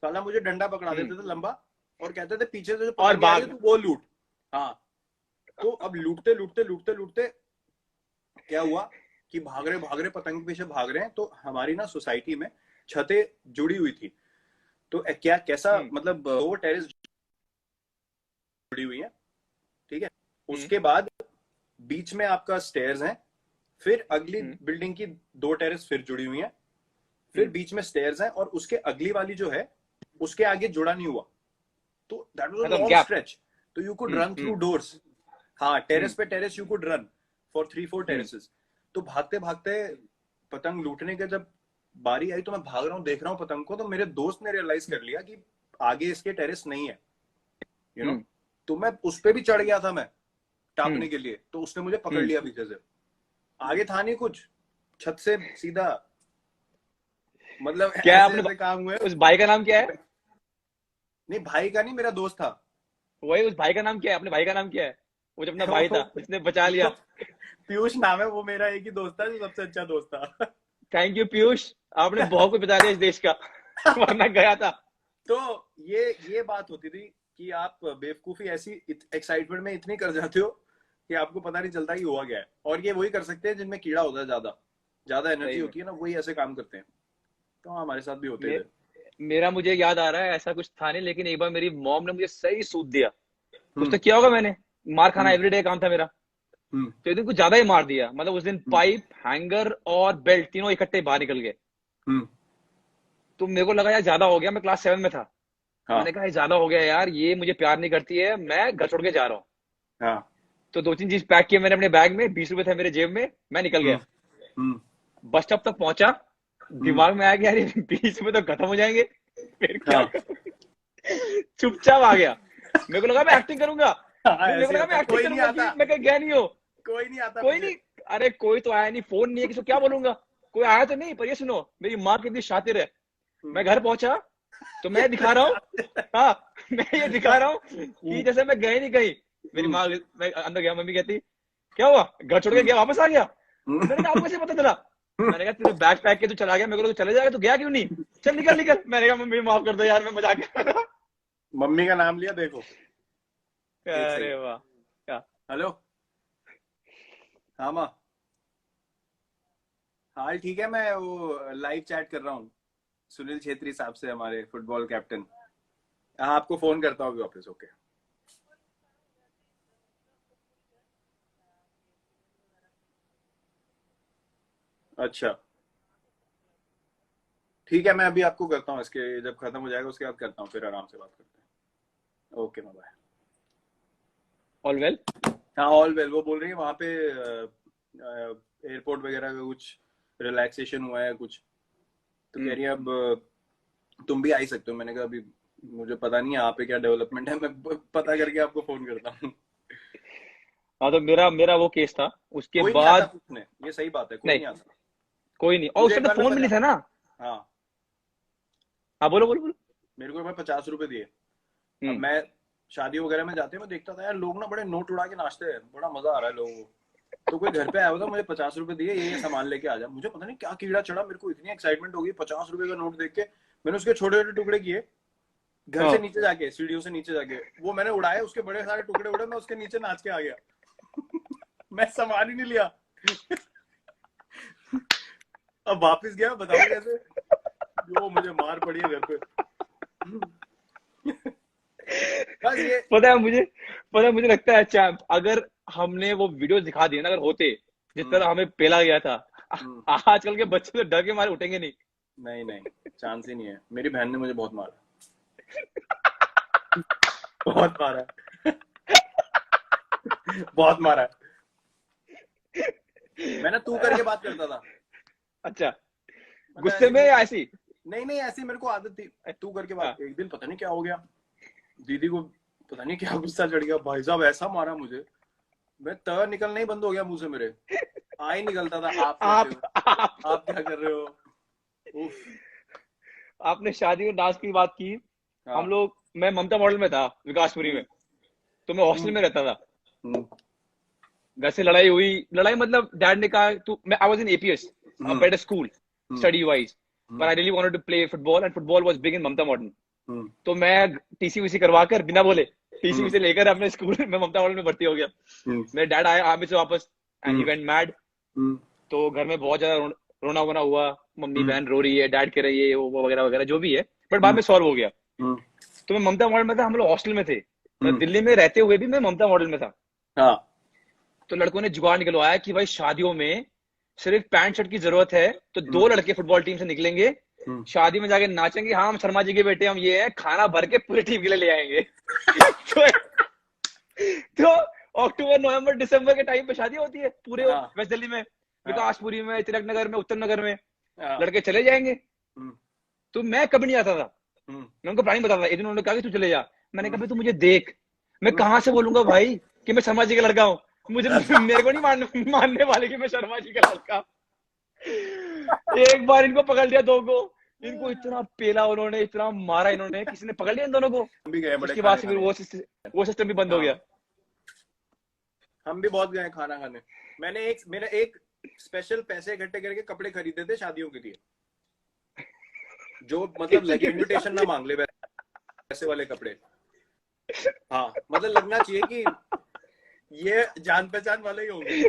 साला मुझे डंडा पकड़ा देते थे लंबा और कहते थे पीछे से जो पतंग आ रही है तू वो लूट। हाँ, तो अब लूटते लूटते लूटते लूटते क्या हुआ कि भाग रहे पतंग के पीछे भाग रहे हैं, तो हमारी ना सोसाइटी में छतें जुड़ी हुई थी। तो क्या कैसा मतलब 2 टेरेस जुड़ी हुई है, ठीक है, उसके बाद बीच में आपका स्टेयर्स हैं, फिर अगली बिल्डिंग की 2 टेरेस फिर जुड़ी हुई हैं, फिर बीच में स्टेयर्स हैं, और उसके अगली वाली जो है उसके आगे जुड़ा नहीं हुआ। तो that was a long stretch, तो you could run through doors. हाँ, टेरेस पे terrace you could run for 3-4 terraces. तो भागते भागते पतंग लूटने के जब बारी आई, तो मैं भाग रहा हूँ, देख रहा हूँ पतंग को, तो मेरे दोस्त ने रियलाइज कर लिया कि आगे इसके टेरेस नहीं है, यू नो। तो मैं उस पे भी चढ़ गया था मैं टापने के लिए, तो उसने मुझे पकड़ लिया पीछे से। आगे था नहीं कुछ, छत से सीधा, मतलब क्या ऐसे आपने काम हुए। उस भाई का नाम क्या है? नहीं, भाई का नहीं, मेरा दोस्त था। वही, उस भाई का नाम क्या है? अपने भाई का नाम क्या है? वो जो अपना भाई था जिसने बचा लिया। पीयूष नाम है, वो मेरा एक ही दोस्त था जो सबसे अच्छा दोस्त था। थैंक यू पीयूष, आपने बहुत कुछ बता दिया इस देश का, वरना गया था। तो ये बात होती थी कि आप बेवकूफी ऐसी एक्साइटमेंट में इतनी कर जाते हो कि आपको पता नहीं चलता कि हुआ क्या है। और ये वही कर सकते हैं जिनमें कीड़ा होता है, ज्यादा एनर्जी होती है ना, वही ऐसे काम करते हैं। तो हमारे साथ भी होते थे। मेरा मुझे याद आ रहा है, ऐसा कुछ था नहीं, लेकिन एक बार मेरी मॉम ने मुझे सही सूद दिया। कुछ तो किया होगा मैंने, मार खाना एवरीडे काम था मेरा। तो एक दिन कुछ ज्यादा ही मार दिया, मतलब उस दिन पाइप, हैंगर और बेल्ट तीनों इकट्ठे बाहर निकल गए। तो मेरे को लगा यार ज्यादा हो गया, मैं क्लास 7 में था। मैंने कहा ज्यादा हो गया यार, ये मुझे प्यार नहीं करती है, मैं घर छोड़ के जा रहा हूँ। तो 2-3 चीज पैक किए मैंने अपने बैग में, 20 रुपए थे मेरे जेब में, मैं निकल गया। बस स्टॉप तक पहुंचा, दिमाग में आया कि यार 20 रुपए तो खत्म हो जाएंगे, फिर क्या चुपचाप आ गया। मेरे को लगा मैं एक्टिंग करूंगा, मेरे को लगा मैं एक्टिंग करूंगा कि मैं कहीं गया नहीं हो। कोई नहीं आता, कोई नहीं, अरे कोई तो आया नहीं, फोन नहीं है, किसी को क्या बोलूंगा, कोई आया तो नहीं। पर ये सुनो, मेरी माँ कितनी शातिर है। मैं घर पहुंचा तो मैं दिखा रहा हूँ, हाँ मैं ये दिखा रहा हूँ कि जैसे मैं गए नहीं कहीं। मेरी माँ, मैं अंदर गया, मम्मी कहती क्या हुआ, घर छोड़ के गया, वापस आ गया? मैंने कहा आपको कैसे पता चला? मैंने कहा तूने बैग पैक के तू चला गया, मेरे को तो चले जाएगा, तू गया क्यों नहीं? चल निकल निकल। मैंने कहा मम्मी माफ कर दो यार, मैं मजाक कर रहा था। मम्मी का नाम लिया, देखो। अरे वाह, क्या? हेलो, हाँ माँ, हाल ठीक है, मैं वो लाइव चैट कर रहा हूँ सुनील छेत्री साहब से, हमारे फुटबॉल कैप्टन। हाँ, आपको फोन करता हूँ वापस। ओके, अच्छा ठीक है, मैं अभी आपको करता हूँ, इसके जब खत्म हो जाएगा उसके बाद करता हूँ, फिर आराम से बात करते हैं। Okay, bye. All well? हाँ, ऑल वेल। वो बोल रही है वहां पे एयरपोर्ट वगैरह का कुछ रिलैक्सेशन हुआ है कुछ, तो कह रही है अब तुम भी आ ही सकते हो। मैंने कहा अभी मुझे पता नहीं यहाँ पे क्या डेवलपमेंट है, मैं पता करके आपको फोन करता हूँ। हाँ, तो मेरा वो केस था, उसके कोई बाद नहीं आता पूछने, ये सही बात है, कोई नहीं आता, कोई नहीं। और उस टाइम फोन भी नहीं था ना। हाँ हाँ, बोलो बोलो बोलो। मेरे को 50 रुपए दिए। अब मैं शादी वगैरह में जाते मैं देखता था यार, लोग ना बड़े नोट उड़ा के नाचते हैं, बड़ा मजा आ रहा है लोगों को। तो कोई घर पे आया हुआ था, मुझे 50 रुपए दिए, ये सामान लेके आ जा। मुझे पता नहीं क्या कीड़ा चढ़ा, मेरे को इतनी एक्साइटमेंट हो गई 50 रुपए का नोट देख के। मैंने उसके छोटे छोटे टुकड़े किए, घर से नीचे जाके, सीढ़ियों से नीचे जाके वो मैंने उड़ाए, उसके बड़े सारे टुकड़े उड़े, मैं उसके नीचे नाच के आ गया। मैं सामान ही नहीं लिया। अब वापस गया, बताओ कैसे, जो मुझे मार पड़ी है घर पे। बस ये पता है मुझे लगता है चैंप, अगर हमने वो वीडियो दिखा दिए ना, अगर होते जिस तरह हमें पेला गया था, आजकल के बच्चे तो डर के मारे उठेंगे नहीं। नहीं, चांस ही नहीं है। मेरी बहन ने मुझे बहुत मारा, बहुत मारा, बहुत मारा। मैं ना तू करके बात करता था। अच्छा, गुस्से में या ऐसी? नहीं ऐसी मेरे को आदत थी, तू करके बात। एक दिन पता नहीं क्या हो गया, दीदी को पता नहीं क्या गुस्सा चढ़ गया, भाई साहब ऐसा मारा मुझे, मैं त निकलना ही बंद हो गया मुंह से, मेरे आ ही निकलता था आप क्या कर रहे हो। आपने शादी में डांस की बात की। हम लोग, मैं ममता मॉडल में था विकासपुरी में, तो मैं हॉस्टल में रहता था। घर से लड़ाई मतलब डैड ने कहा तू, मैं I was in APS, a better school study wise, but I really wanted to play football and football was big in Mamata model. तो मैं टीसी करवा कर बिना बोले टीसी लेकर अपने स्कूल में ममता मॉडल में भर्ती हो गया। मेरे डैड आए आर्मी से वापस एंड ही वेंट मैड। तो घर में बहुत ज्यादा रोना वोना हुआ, मम्मी बहन रो रही है, डैड कह रही है, वो वगैरह वगैरह जो भी है, बट बाद में सॉल्व हो गया। तो मैं ममता मॉडल में था, हम लोग हॉस्टल में थे, मतलब दिल्ली में रहते हुए भी मैं ममता मॉडल में था। तो लड़कों ने जुगाड़ निकलवाया कि भाई शादियों में सिर्फ पैंट शर्ट की जरूरत है, तो 2 लड़के फुटबॉल टीम से निकलेंगे, शादी में जाके नाचेंगे, हाँ हम शर्मा जी के बेटे, हम ये है, खाना भर के पूरी टीम के लिए ले आएंगे। तो अक्टूबर नवंबर दिसंबर के टाइम पे शादी होती है पूरे वेस्ट दिल्ली में, विकासपुरी में, तिलक नगर में, उत्तर नगर में, लड़के चले जाएंगे। तो मैं कभी नहीं आता था, मैं उनको प्लानिंग बताता था। एक दिन उन्होंने कहा कि तू चले जा, मैंने कहा तू मुझे देख, मैं कहाँ से बोलूंगा भाई कि मैं शर्मा जी का लड़का हूँ, मुझे मेरे को नहीं मानने वाले कि मैं शर्मा जी का लड़का। एक बार इनको पकड़ लिया, 2 को, इनको इतना पेला उन्होंने, इतना मारा इन्होंने, किसी ने पकड़ लिया इन दोनों को। उसके बाद से फिर वो सिस्टम भी बंद हो गया। हम भी बहुत गए खाना खाने। मैंने एक स्पेशल पैसे इकट्ठे करके कपड़े खरीदे थे शादियों के लिए, जो मतलब लगे इनविटेशन ना मांग ले वैसे वाले कपड़े। हाँ मतलब लगना चाहिए कि ये जान पहचान वाले ही होंगे।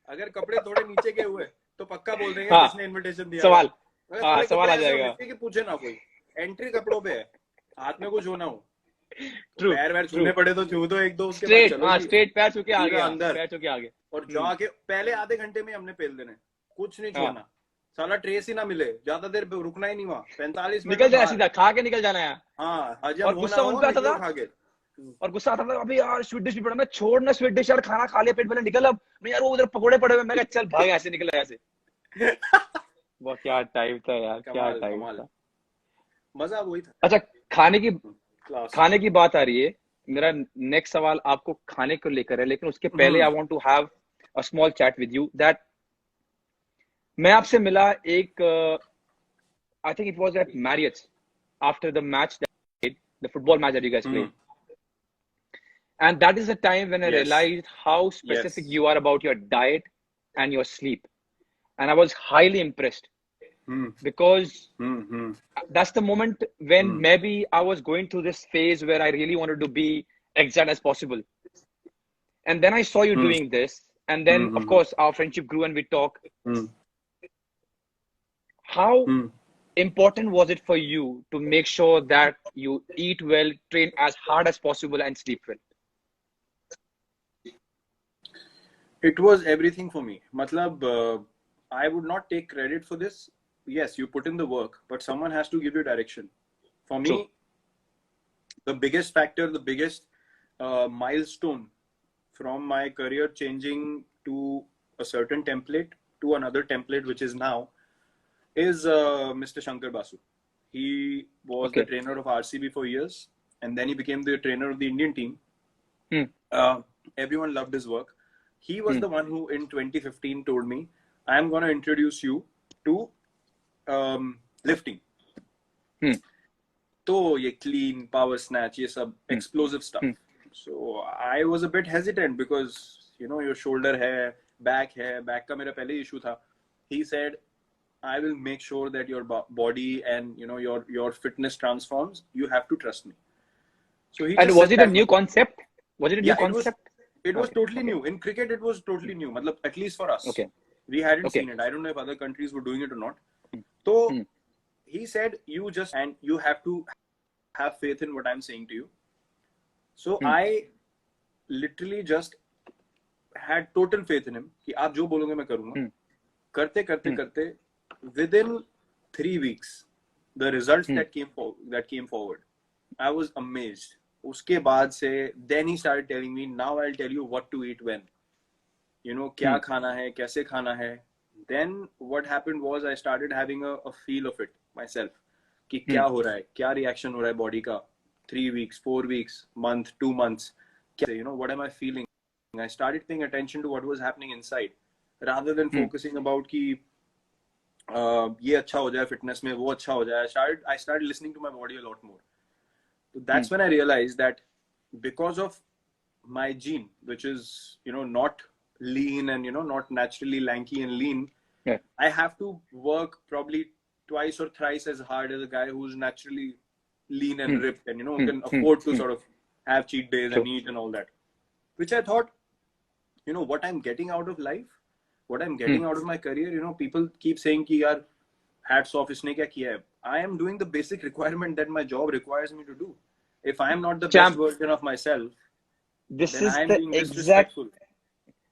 अगर कपड़े थोड़े नीचे के हुए तो पक्का बोल देंगे किसने इनविटेशन दिया। सवाल आ जाएगा कि पूछे ना कोई, एंट्री कपड़ों पे है, हाथ में कुछ होना हो, पैर वैर छूने पड़े तो छू दो एक दो, उसके बाद चलो स्ट्रेट पैर छू के आगे, अंदर पैर छू के आगे, और जाके पहले आधे घंटे में हमने पेल देने, कुछ नहीं छूना, साला ट्रेस ही ना मिले, ज्यादा देर रुकना ही नहीं वहाँ, 45 मिनट निकल जाना, सीधा खा के निकल जाना है। हाँ और गुस्सा उनका आता था, और गुस्सा आता था, अभी यार स्वीट डिश भी पड़ा, मैं छोड़ ना स्वीट डिश यार, खाना खा लिया पेट भले, निकल अब। मैं यार वो उधर पकोड़े पड़े हुए, मैं कहा चल भाग ऐसे, निकल ऐसे। वो क्या टाइम था यार, क्या टाइम था, मजा वही था। अच्छा खाने की बात आ रही है, मेरा नेक्स्ट सवाल आपको खाने को लेकर है, लेकिन उसके पहले I want to have a small chat with you that मैं आपसे मिला एक I think it was at Marriott after the match, the football match that you guys played, and that is the time when I realized how specific you are about your diet and your sleep, and I was highly impressed. Because that's the moment when maybe I was going through this phase where I really wanted to be exact as possible, and then I saw you doing this, and then of course our friendship grew and we talk. How important was it for you to make sure that you eat well, train as hard as possible, and sleep well? It was everything for me. Matlab, I would not take credit for this. Yes, you put in the work, but someone has to give you direction. For me, the biggest factor, the biggest milestone from my career changing to a certain template to another template, which is now, is Mr. Shankar Basu. He was the trainer of RCB for years, and then he became the trainer of the Indian team. Everyone loved his work. He was the one who in 2015 told me, I am going to introduce you to lifting. So ye clean, power snatch, ye sab explosive stuff. So I was a bit hesitant because, you know, your shoulder hai, back ka mera pehle issue tha. He said, I will make sure that your body and, you know, your fitness transforms. You have to trust me. So he and was it a new concept? Was it a new concept? It was totally new. In cricket, it was totally new. Matlab, at least for us. We hadn't seen it. I don't know if other countries were doing it or not. So he said, and you have to have faith in what I'm saying to you. So I literally just had total faith in him. कि आप जो बोलोगे मैं करूँगा. करते within 3 weeks, the results that came forward, I was amazed. उसके बाद से then he started telling me, now I'll tell you what to eat when, you know, क्या खाना है, कैसे खाना है. Then what happened was I started having a feel of it myself. कि क्या हो रहा है, क्या रिएक्शन हो रहा है बॉडी का, 3 weeks, 4 weeks, month, 2 months, you know, what am I feeling? I started paying attention to what was happening inside rather than focusing about कि ये अच्छा हो जाए फिटनेस में, वो अच्छा हो जाए. I started listening to my body a lot more. So that's when I realized that because of my gene, which is, you know, not lean and, you know, not naturally lanky and lean, I have to work probably twice or thrice as hard as a guy who's naturally lean and ripped and, you know, can afford to sort of have cheat days and eat and all that. Which I thought, you know, what I'm getting out of life, what I'm getting out of my career, you know, people keep saying ki yaar, hats off, isne kya kiya hai. I am doing the basic requirement that my job requires me to do. If I am not the best version of myself, then I am being disrespectful.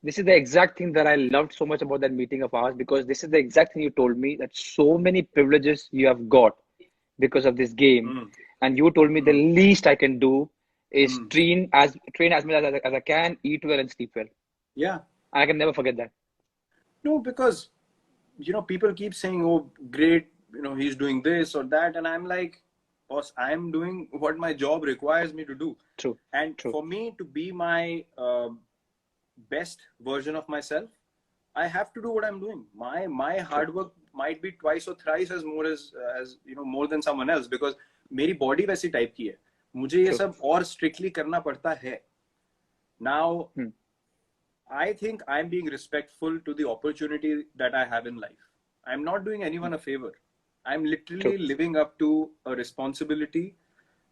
This is the exact thing that I loved so much about that meeting of ours, because this is the exact thing you told me, that so many privileges you have got because of this game. And you told me the least I can do is train as much as I can, eat well and sleep well. Yeah. I can never forget that. No, because, you know, people keep saying, oh, great, you know, he's doing this or that. And I'm like, boss, I'm doing what my job requires me to do. True. And for me to be my best version of myself, I have to do what I'm doing. My hard work might be twice or thrice as you know, more than someone else, because मेरी body वैसी type की है. मुझे ये सब और strictly करना पड़ता है. Now, I think I'm being respectful to the opportunity that I have in life. I'm not doing anyone a favor. I'm literally living up to a responsibility,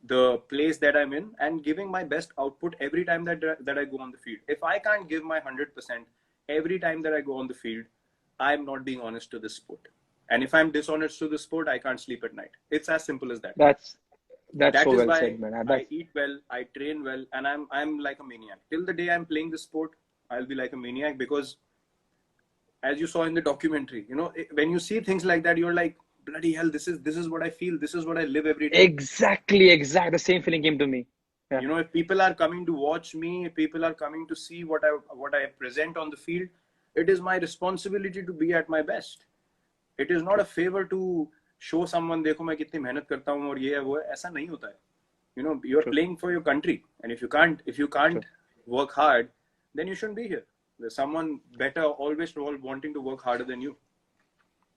the place that I'm in, and giving my best output every time that I go on the field. If I can't give my 100% every time that I go on the field, I'm not being honest to the sport. And if I'm dishonest to the sport, I can't sleep at night. It's as simple as that. That so well said, man. I eat well, I train well, and I'm like a maniac. Till the day I'm playing the sport, I'll be like a maniac, because as you saw in the documentary, you know, when you see things like that, you're like, bloody hell, this is what I feel. This is what I live every day. Exactly. The same feeling came to me. Yeah. You know, if people are coming to watch me, if people are coming to see what I present on the field, it is my responsibility to be at my best. It is not a favor to show someone, देखो मैं कितनी मेहनत करता हूँ और ये है वो है. ऐसा नहीं होता है. You know, you're playing for your country, and if you can't work hard, then you shouldn't be here. There's someone better always wanting to work harder than you.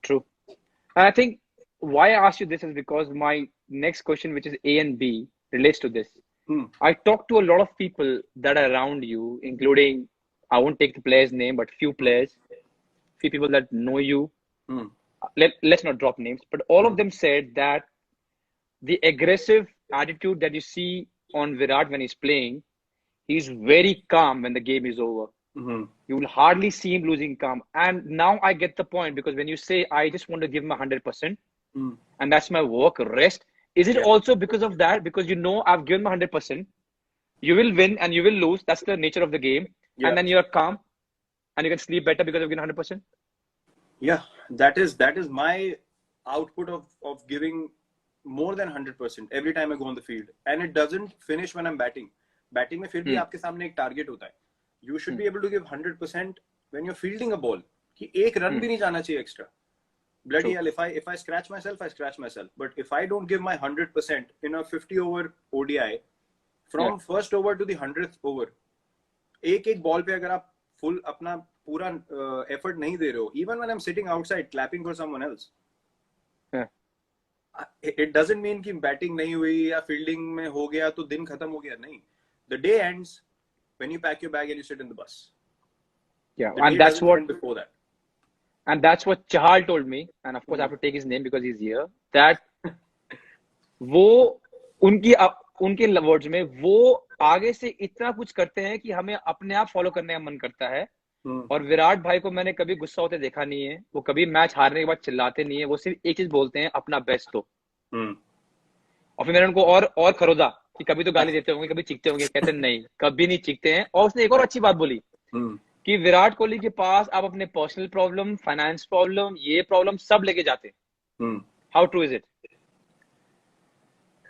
True. And I think why I asked you this is because my next question, which is A and B, relates to this. I talk to a lot of people that are around you, including, I won't take the player's name, but few players, few people that know you. Let's not drop names, but all of them said that the aggressive attitude that you see on Virat when he's playing, he's very calm when the game is over. You will hardly see him losing calm. And now I get the point, because when you say, I just want to give my 100%, and that's my work, rest, is it also because of that? Because you know, I've given my 100%, you will win and you will lose. That's the nature of the game. And then you're calm and you can sleep better because you've given 100%. Yeah, that is my output of giving more than 100% every time I go on the field. And it doesn't finish when I'm batting. Batting में फिर भी आपके सामने एक target होता है. You should be able to give 100% when you're fielding a ball. कि एक run भी नहीं जाना चाहिए extra. Bloody hell, if I scratch myself, I scratch myself. But if I don't give my 100% in a 50-over ODI, from first over to the 100th over, एक ball पे अगर आप full अपना पूरा effort नहीं दे रहे हो, even when I'm sitting outside clapping for someone else, it doesn't mean कि batting नहीं हुई या fielding में हो गया तो दिन खत्म हो गया. नहीं. The day ends when you pack your bag and you sit in the bus. Yeah, and that's what before that. And that's what Chahal told me, and of course I have to take his name because he's here, that वो उनके words में वो आगे से इतना कुछ करते हैं कि हमें अपने आप फॉलो करने का मन करता है. और विराट भाई को मैंने कभी गुस्सा होते देखा नहीं है. वो कभी मैच हारने के बाद चिल्लाते नहीं है. वो सिर्फ एक चीज बोलते हैं, अपना बेस्ट दो. और फिर मैंने उनको और खरोदा कि कभी तो गाली देते होंगे, कभी चीखते होंगे. कहते नहीं, कभी नहीं चीखते हैं. और उसने एक और अच्छी बात बोली कि विराट कोहली के पास आप अपने पर्सनल प्रॉब्लम, फाइनेंस प्रॉब्लम, ये प्रॉब्लम सब लेके जाते हैं. How true is it?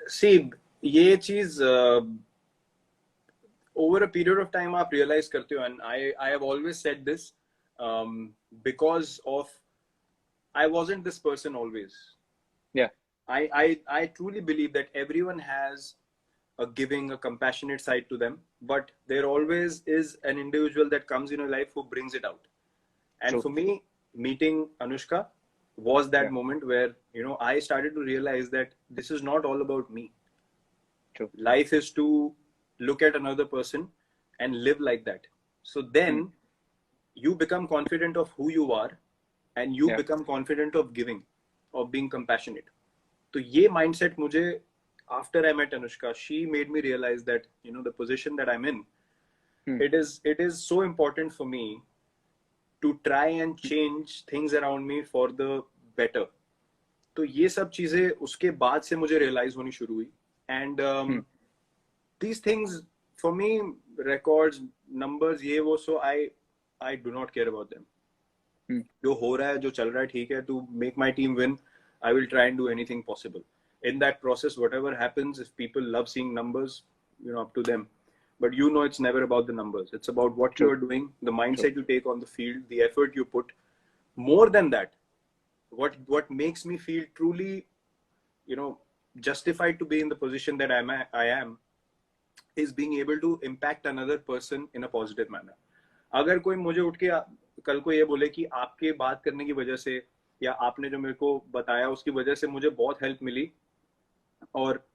See, ये चीज over a period of time आप realize करते हो, and I have always said this because of I wasn't this person always. Yeah. I truly believe that everyone has a giving, a compassionate side to them, but there always is an individual that comes in your life who brings it out. And for me, meeting Anushka was that moment where, you know, I started to realize that this is not all about me. Life is to look at another person and live like that. So then you become confident of who you are, and you become confident of giving, of being compassionate. So ye mindset mujhe, after I met Anushka, she made me realize that, you know, the position that I'm in, it is so important for me to try and change things around me for the better. तो ये सब चीजें उसके बाद से मुझे realize होनी शुरू हुई. And these things for me, records, numbers, ये वो, so I do not care about them. जो हो रहा है, जो चल रहा है, ठीक है. To make my team win, I will try and do anything possible. In that process, whatever happens, if people love seeing numbers, you know, up to them. But you know, it's never about the numbers. It's about what you are doing, the mindset you take on the field, the effort you put. More than that, what makes me feel truly, you know, justified to be in the position that I am is being able to impact another person in a positive manner. अगर कोई मुझे उठ के कल को ये बोले कि आपके बात करने की वजह से या आपने जो मेरे को बताया उसकी वजह से मुझे बहुत हेल्प मिली और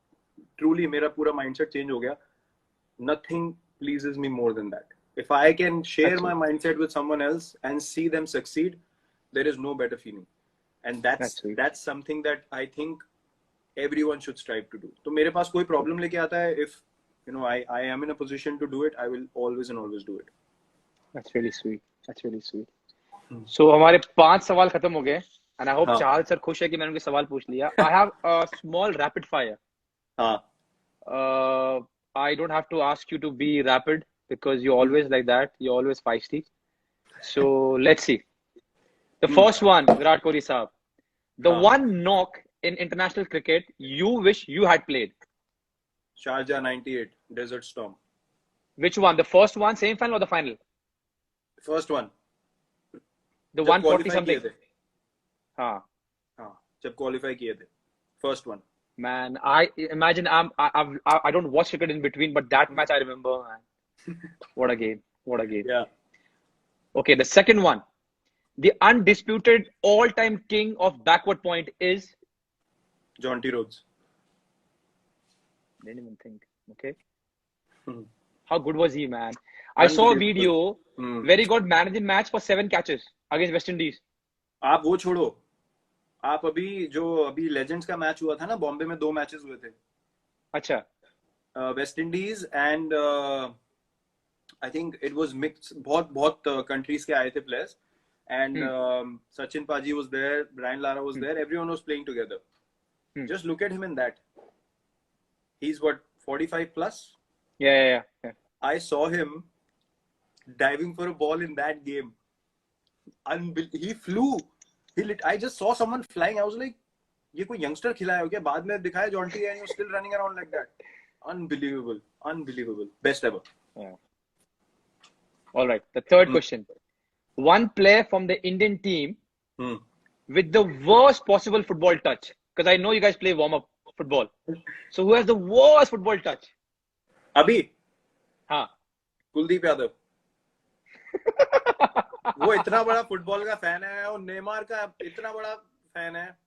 ट्रूली मेरा पूरा माइंडसेट चेंज हो गया, nothing pleases me more than that. If I can share my mindset with someone else and see them succeed, there is no better feeling. And that's something that I think everyone should strive to do. तो मेरे पास कोई problem लेके आता है, if you know I am in a position to do it, I will always and always do it. That's really sweet. That's really sweet. So हमारे 5 सवाल खत्म हो गए, and I hope Chahal sir खुश है कि मैंने उनके सवाल पूछ लिया. I have a small rapid fire. I don't have to ask you to be rapid because you're always like that. You're always feisty. So let's see. The first one, Virat Kohli saab. The one knock in international cricket you wish you had played. Sharjah 98, Desert Storm. Which one? The first one, semi-final or the final? First one. The 140 something. हाँ. जब qualify किए थे. First one. Man, I imagine I don't watch cricket in between, but that match I remember, man. What a game. What a game. Yeah. Okay, the second one. The undisputed all-time king of backward point is? John T. Rhodes. Didn't even think. Okay. How good was he, man? I saw a video where he got man of the match for 7 catches against West Indies. आप वो छोड़ो. आप अभी legends का match हुआ था ना, बॉम्बे में 2 मैचेस हुए थे. अच्छा. West Indies and I think it was mix. बहुत कंट्रीज के आए थे players, and Sachin paaji was there, Brian Lara was there, everyone was playing together. Just look at him in that. He is what 45 plus. Yeah. I saw him diving for a ball in that game. He flew. I just saw someone flying. I was like, ये कोई youngster खिलाया हो क्या? बाद में दिखाया John T and you're still running around like that. Unbelievable. Best ever. Yeah. All right. The third question. One player from the Indian team with the worst possible football touch. Because I know you guys play warm-up football. So who has the worst football touch? अभी? हाँ. कुलदीप यादव. वो इतना बड़ा football का fan है और Neymar का इतना बड़ा फैन है.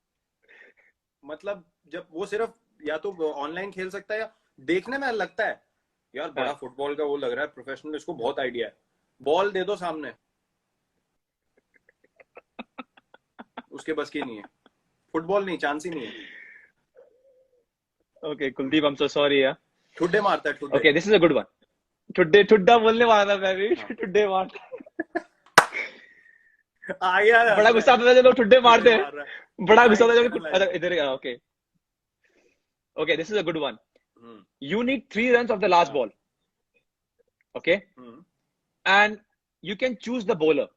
मतलब जब वो सिर्फ या तो ऑनलाइन खेल सकता है या देखने में लगता है यार बड़ा फुटबॉल का वो लग रहा है प्रोफेशनल, इसको बहुत आइडिया है. बॉल दे दो सामने, उसके बस की नहीं है. फुटबॉल नहीं, चांस ही नहीं है. Okay, Kuldeep, I'm so sorry. Yeah. ठुड्डे मारता है, ठुड्डे. Okay, this is a good one. ठुड्डा बोलने वाला मैं भी. ठुड्डे मारता. आ गया. बड़ा गुस्सा आता था जब लोग ठुड्डे मारते हैं. बड़ा गुस्सा आता था जब इधर. Okay, this is a good one. You need 3 runs of the last ball. Okay? And you can choose the bowler.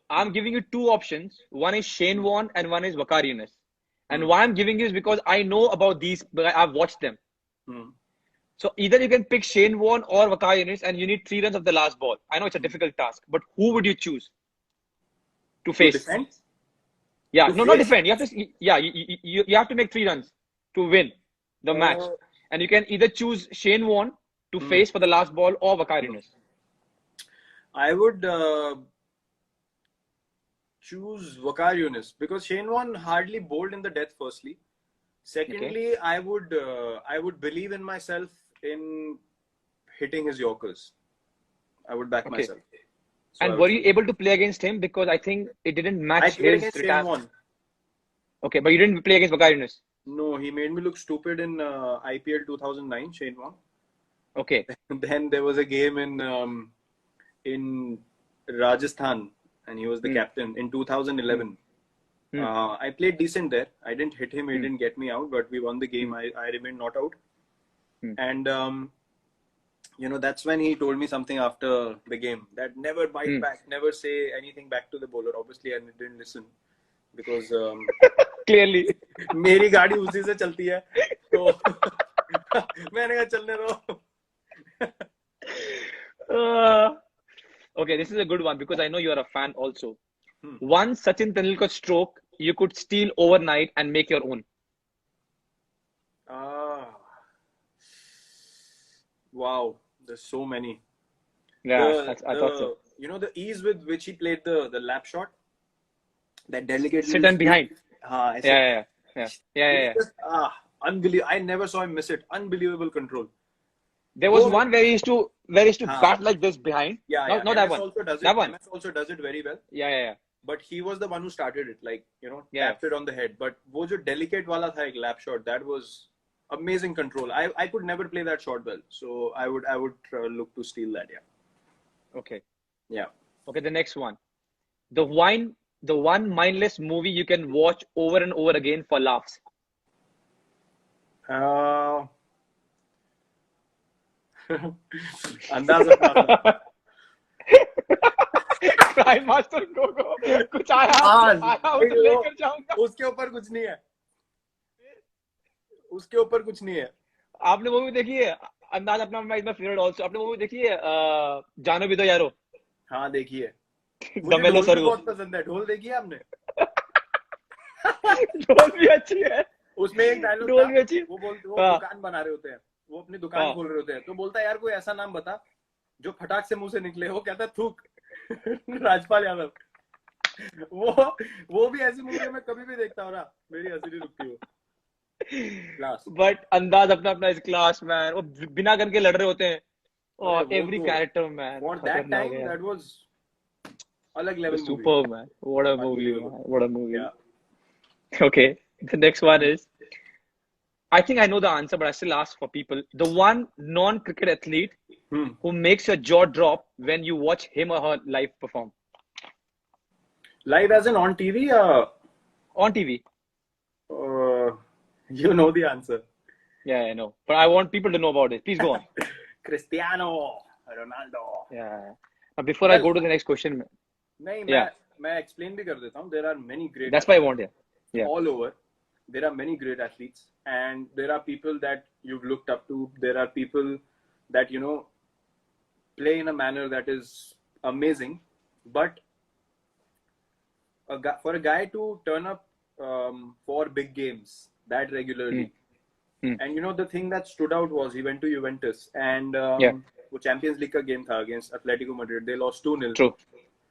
I'm giving you 2 options. One is Shane Warne and one is Waqar Younis. And why I'm giving you is because I know about these, I've watched them. So either you can pick Shane Warne or Waqar Younis and you need 3 runs of the last ball. I know it's a difficult task, but who would you choose to face? Yeah, To no, not face. defend. You have to, yeah, you have to make 3 runs to win the match. And you can either choose Shane Warne to face for the last ball or Waqar Younis. I would choose Waqar Younis because Shane Warne hardly bowled in the death. Firstly, secondly, I would believe in myself in hitting his Yorkers. I would back myself. So and were you able to play against him? Because I think it didn't match I played his against Shane Warne. Okay, but you didn't play against Waqar Younis. No, he made me look stupid in IPL 2009, Shane Warne. Okay. Then there was a game in Rajasthan, and he was the captain in 2011. I played decent there. I didn't hit him. He didn't get me out, but we won the game. I remained not out. And you know, that's when he told me something after the game that never bite back, never say anything back to the bowler. Obviously, I didn't listen because clearly मेरी गाड़ी उसी से चलती है, तो मैंने कहा चलने दो. Okay, this is a good one because I know you are a fan also. One Sachin Tendulkar stroke you could steal overnight and make your own. Wow, there's so many. Yeah, I thought so. You know the ease with which he played the lap shot, that delicately sit and behind. Yeah. Just, unbelievable. I never saw him miss it. Unbelievable control. There was one where he used to bat like this behind. Yeah. Not that one. Also does that one. MS also does it very well. Yeah. But he was the one who started it, like, you know, tapped it on the head. But wo jo delicate wala tha, ek lap shot, that was amazing control. I could never play that shot well, so I would look to steal that. Yeah. Okay. Yeah. Okay. The next one, the one mindless movie you can watch over and over again for laughs. Andaz Crime Master Go कुछ आया उसे लेकर जाऊंगा. उसके ऊपर कुछ नहीं है. उसके ऊपर कुछ नहीं है. आपने मूवी देखी है अंदाज अपना माय फेवरेट आल्सो. आपने मूवी देखी है जानो भी दो यारो? हाँ देखी है. दमेलो सर बहुत पसंद है. ढोल देखी है आपने? ढोल भी अच्छी है. उसमें एक डायलॉग ढोल भी अच्छी. वो दुकान बना रहे होते हैं, वो अपनी दुकान खोल रहे होते हैं, तो बोलता है यार कोई ऐसा नाम बता जो फटाक से मुंह से निकले. वो कहता है थूक. राजपाल यादव. वो भी ऐसी मूवी में कभी भी देखता हूँ ना, मेरी हंसी नहीं रुकती. वो बट अंदाज अपना इस क्लास मैन. वो बिना गन के लड़ रहे होते हैं और every character man. What that time, that was अलग level movie. Superb man. What a movie, man. What a movie. Yeah. Okay, the next one is, I think I know the answer, but I still ask for people. The one non-cricket athlete who makes your jaw drop when you watch him or her live perform. Live as in on TV? On TV. You know the answer. Yeah, I know. But I want people to know about it. Please go on. Cristiano Ronaldo. Yeah. Now, before I go to the next question. नहीं, मैं explain भी कर देता हूँ. There are many great. That's why I want it. Yeah. All over. There are many great athletes, and there are people that you've looked up to. There are people that, you know, play in a manner that is amazing. But for a guy to turn up for big games that regularly, and you know, the thing that stood out was he went to Juventus, and वो Champions League का game था against Atletico Madrid. They lost 2-0.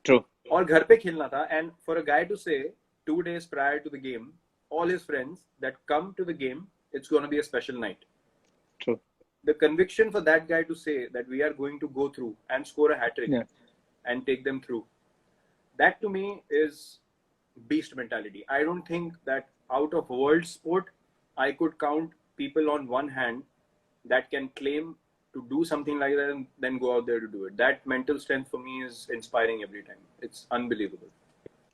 True. और घर पे खेलना था, and for a guy to say 2 days prior to the game, all his friends that come to the game, it's going to be a special night. True. The conviction for that guy to say that we are going to go through and score a hat-trick and take them through, that to me is beast mentality. I don't think that out of world sport, I could count people on one hand that can claim to do something like that and then go out there to do it. That mental strength for me is inspiring every time. It's unbelievable.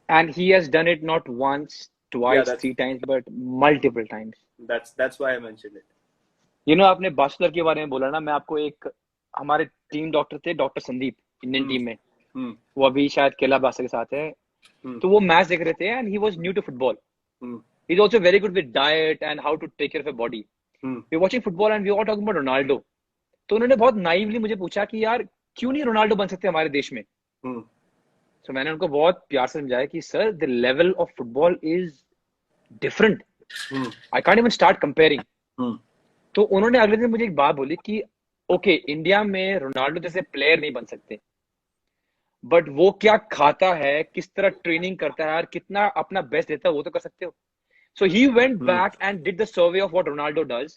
And he has done it not once, twice, 3 times, but multiple times. That's why I mentioned it. You know, आपने bastard के बारे में बोला ना, मैं आपको एक, हमारे टीम डॉक्टर थे, डॉक्टर संदीप, इंडियन टीम में. वो अभी शायद केला बास्टर के साथ है. तो वो मैच देख रहे थे and he was new to football. He's also very good with diet and how to take care of a body. We're watching football and we were all talking about Ronaldo. तो उन्होंने बहुत नाइवली मुझे पूछा कि यार क्यों नहीं रोनाल्डो बन सकते हमारे देश में. So मैंने उनको बहुत प्यार से समझाया कि sir the level of football is different, I can't even start comparing. तो उन्होंने अगले दिन मुझे एक बात बोली कि ओके इंडिया में रोनाल्डो जैसे प्लेयर नहीं बन सकते, बट वो क्या खाता है, किस तरह ट्रेनिंग करता है और कितना अपना बेस्ट देता है वो तो कर सकते हो। So he went back and did the survey of what Ronaldo does,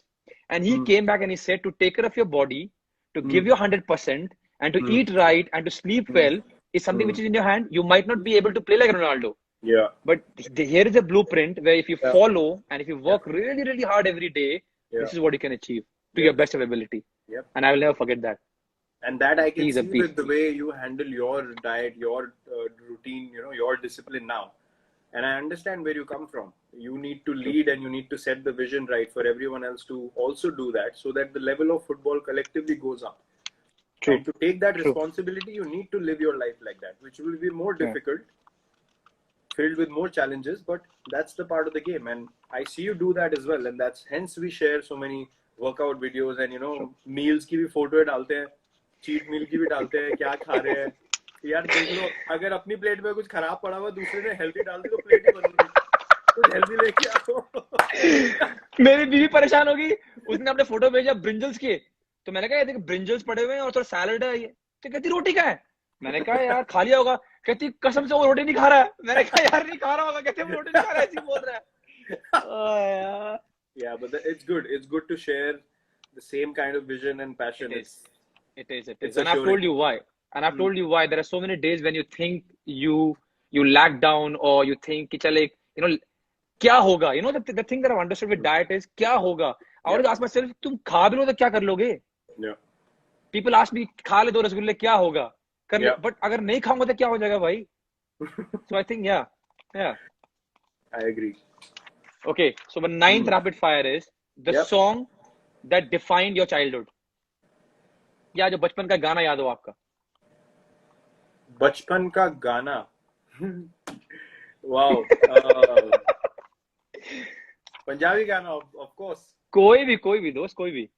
and he came back and he said to take care of your body, to give your 100%, and to eat right and to sleep well is something which is in your hand. You might not be able to play like Ronaldo. Yeah. But here is a blueprint where if you follow and if you work really, really hard every day, this is what you can achieve to your best of ability. Yep. And I will never forget that. And that I can He's see with the way you handle your diet, your routine, you know, your discipline now. And I understand where you come from. You need to lead and you need to set the vision right for everyone else to also do that, so that the level of football collectively goes up. True. And to take that responsibility, you need to live your life like that, which will be more difficult, filled with more challenges, but that's the part of the game. And I see you do that as well. And that's hence we share so many workout videos and, you know, meals की भी photo डालते हैं, cheat meal की भी डालते हैं, क्या खा रहे हैं। यार देख लो, अगर अपनी प्लेट में कुछ खराब पड़ा हुआ दूसरे ने हेल्दी डाल दी तो प्लेट ही बदल गई, कुछ हेल्दी लेके आओ। मेरी बीवी परेशान होगी, उसने अपने फोटो भेजा ब्रिंजल्स के, तो मैंने कहा देख ब्रिंजल्स पड़े हुए हैं और थोड़ा सैलड है ये, तो कहती रोटी का है। मैंने कहा यार खा लिया होगा, कहती कसम से वो रोटी नहीं खा रहा है। मैंने कहा यार नहीं खा रहा होगा, कहते वो रोटी नहीं खा रहा है, ऐसे बोल रहा है। Yeah, but it's good to share the same kind of vision and passion. It is. And I've told you why. And I've told you why. There are so many days when you think you lag down, or you think कि चले, you know, क्या होगा? You know, the thing that I've understood with diet is क्या होगा? I always ask myself, तुम खा भी लो तो क्या कर लोगे? Yeah. People ask me, खा ले 2 रसगुल्ले क्या होगा? कर ले, but अगर नहीं खाऊंगा तो क्या हो जाएगा भाई? So I think yeah. I agree. Okay, so the 9th rapid fire is the song that defined your childhood. या जो बचपन का गाना याद हो आपका? बचपन का गाना, वाओ, पंजाबी गाना ऑफ कोर्स। कोई भी दोस्त, कोई भी।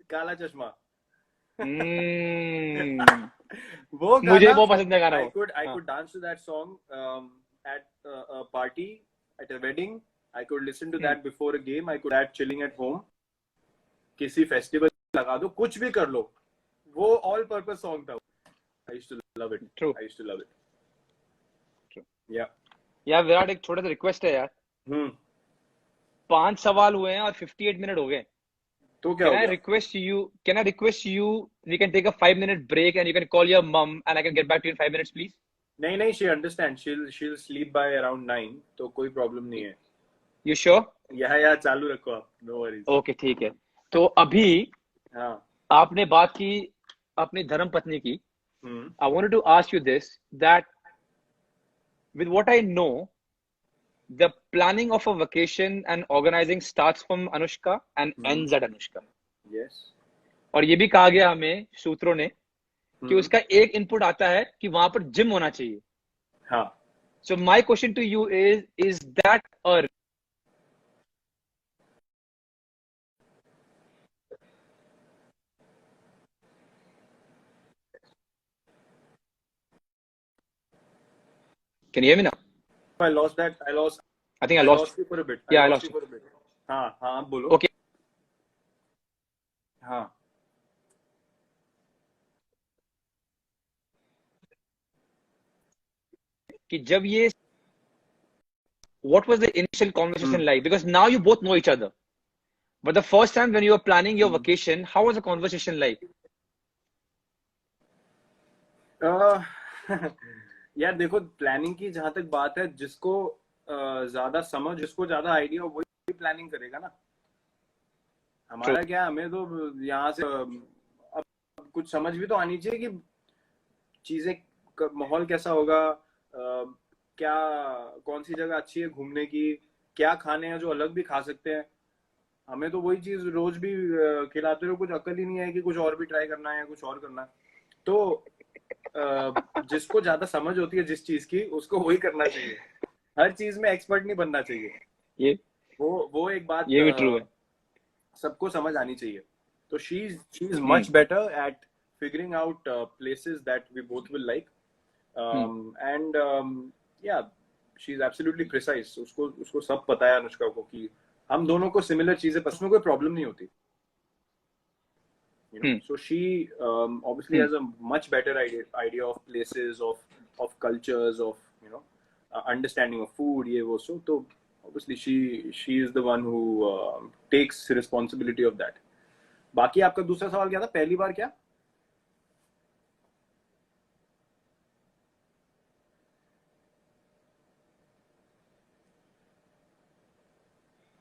काला चश्मा। वो गाना मुझे बहुत पसंद है गाना। I could dance to that song at a party, at a wedding. I could listen to that before a game. I could that chilling at home. किसी फेस्टिवल लगा दो, कुछ भी कर लो, वो all purpose song था। I used to love it. True. I used to love it. True. Yeah. यार विराट एक छोटा सा रिक्वेस्ट है यार। 5 सवाल हुए हैं और 58 मिनट हो गए। तो क्या होगा? Can I request you? We can take a 5-minute break and you can call your mom and I can get back to you in 5 minutes, please. नहीं, she understands. She'll sleep by around 9. तो कोई problem नहीं है। You sure? या चालू रखो आप, no worries. Okay, ठीक है। तो अभी आपने बात की अपनी धर्म पत्नी की। I wanted to ask you this, that with what I know, the planning of a vacation and organizing starts from Anushka and ends at Anushka. Yes. और ये भी कहा गया हमें सूत्रों ने कि उसका एक इनपुट आता है कि वहां पर जिम होना चाहिए। हाँ। So my question to you is that a Can you hear me now? I lost that. I think I lost you for a bit. Yeah, I lost you for a bit. हाँ, बोलो। Okay. हाँ। कि जब ये what was the initial conversation like? Because now you both know each other. But the first time when you were planning your vacation, how was the conversation like? यार देखो, planning की जहां तक बात है, जिसको ज्यादा समझ, जिसको ज्यादा आइडिया हो, वही प्लानिंग करेगा ना। हमारा क्या, हमें तो यहाँ से अब कुछ समझ भी तो आनी चाहिए कि चीजें, माहौल कैसा होगा, क्या कौन सी जगह अच्छी है घूमने की, क्या खाने हैं जो अलग भी खा सकते हैं। हमें तो वही चीज रोज भी खिलाते रहो, कुछ अकल ही नहीं है कि कुछ और भी ट्राई करना है, कुछ और करना है। तो जिसको ज्यादा समझ होती है जिस चीज की, उसको वही करना चाहिए। हर चीज में एक्सपर्ट नहीं बनना चाहिए। ये वो एक बात ये भी ट्रू है, सबको समझ आनी चाहिए। तो she is much better at figuring out places that we both will like, and and या शी इज एब्सोल्युटली प्रिसाइज. उसको सब पता है अनुष्का को कि हम दोनों को सिमिलर चीजें पसंद, कोई प्रॉब्लम नहीं होती. So she obviously has a much better idea of places, of cultures, of understanding of food, ye wo. So obviously she is the one who takes responsibility of that. बाकी आपका दूसरा सवाल क्या था? पहली बार क्या?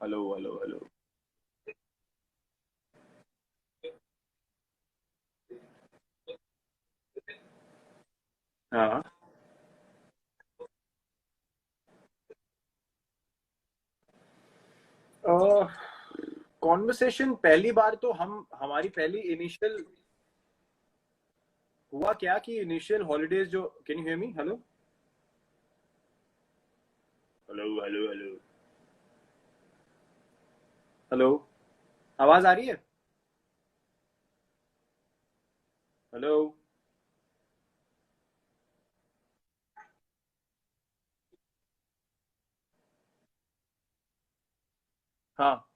हेलो. हाँ. कॉन्वर्सेशन पहली बार तो हमारी पहली इनिशियल हुआ क्या कि इनिशियल हॉलीडेज जो, can you hear me? Hello hello hello hello hello, आवाज आ रही है? हेलो. हाँ.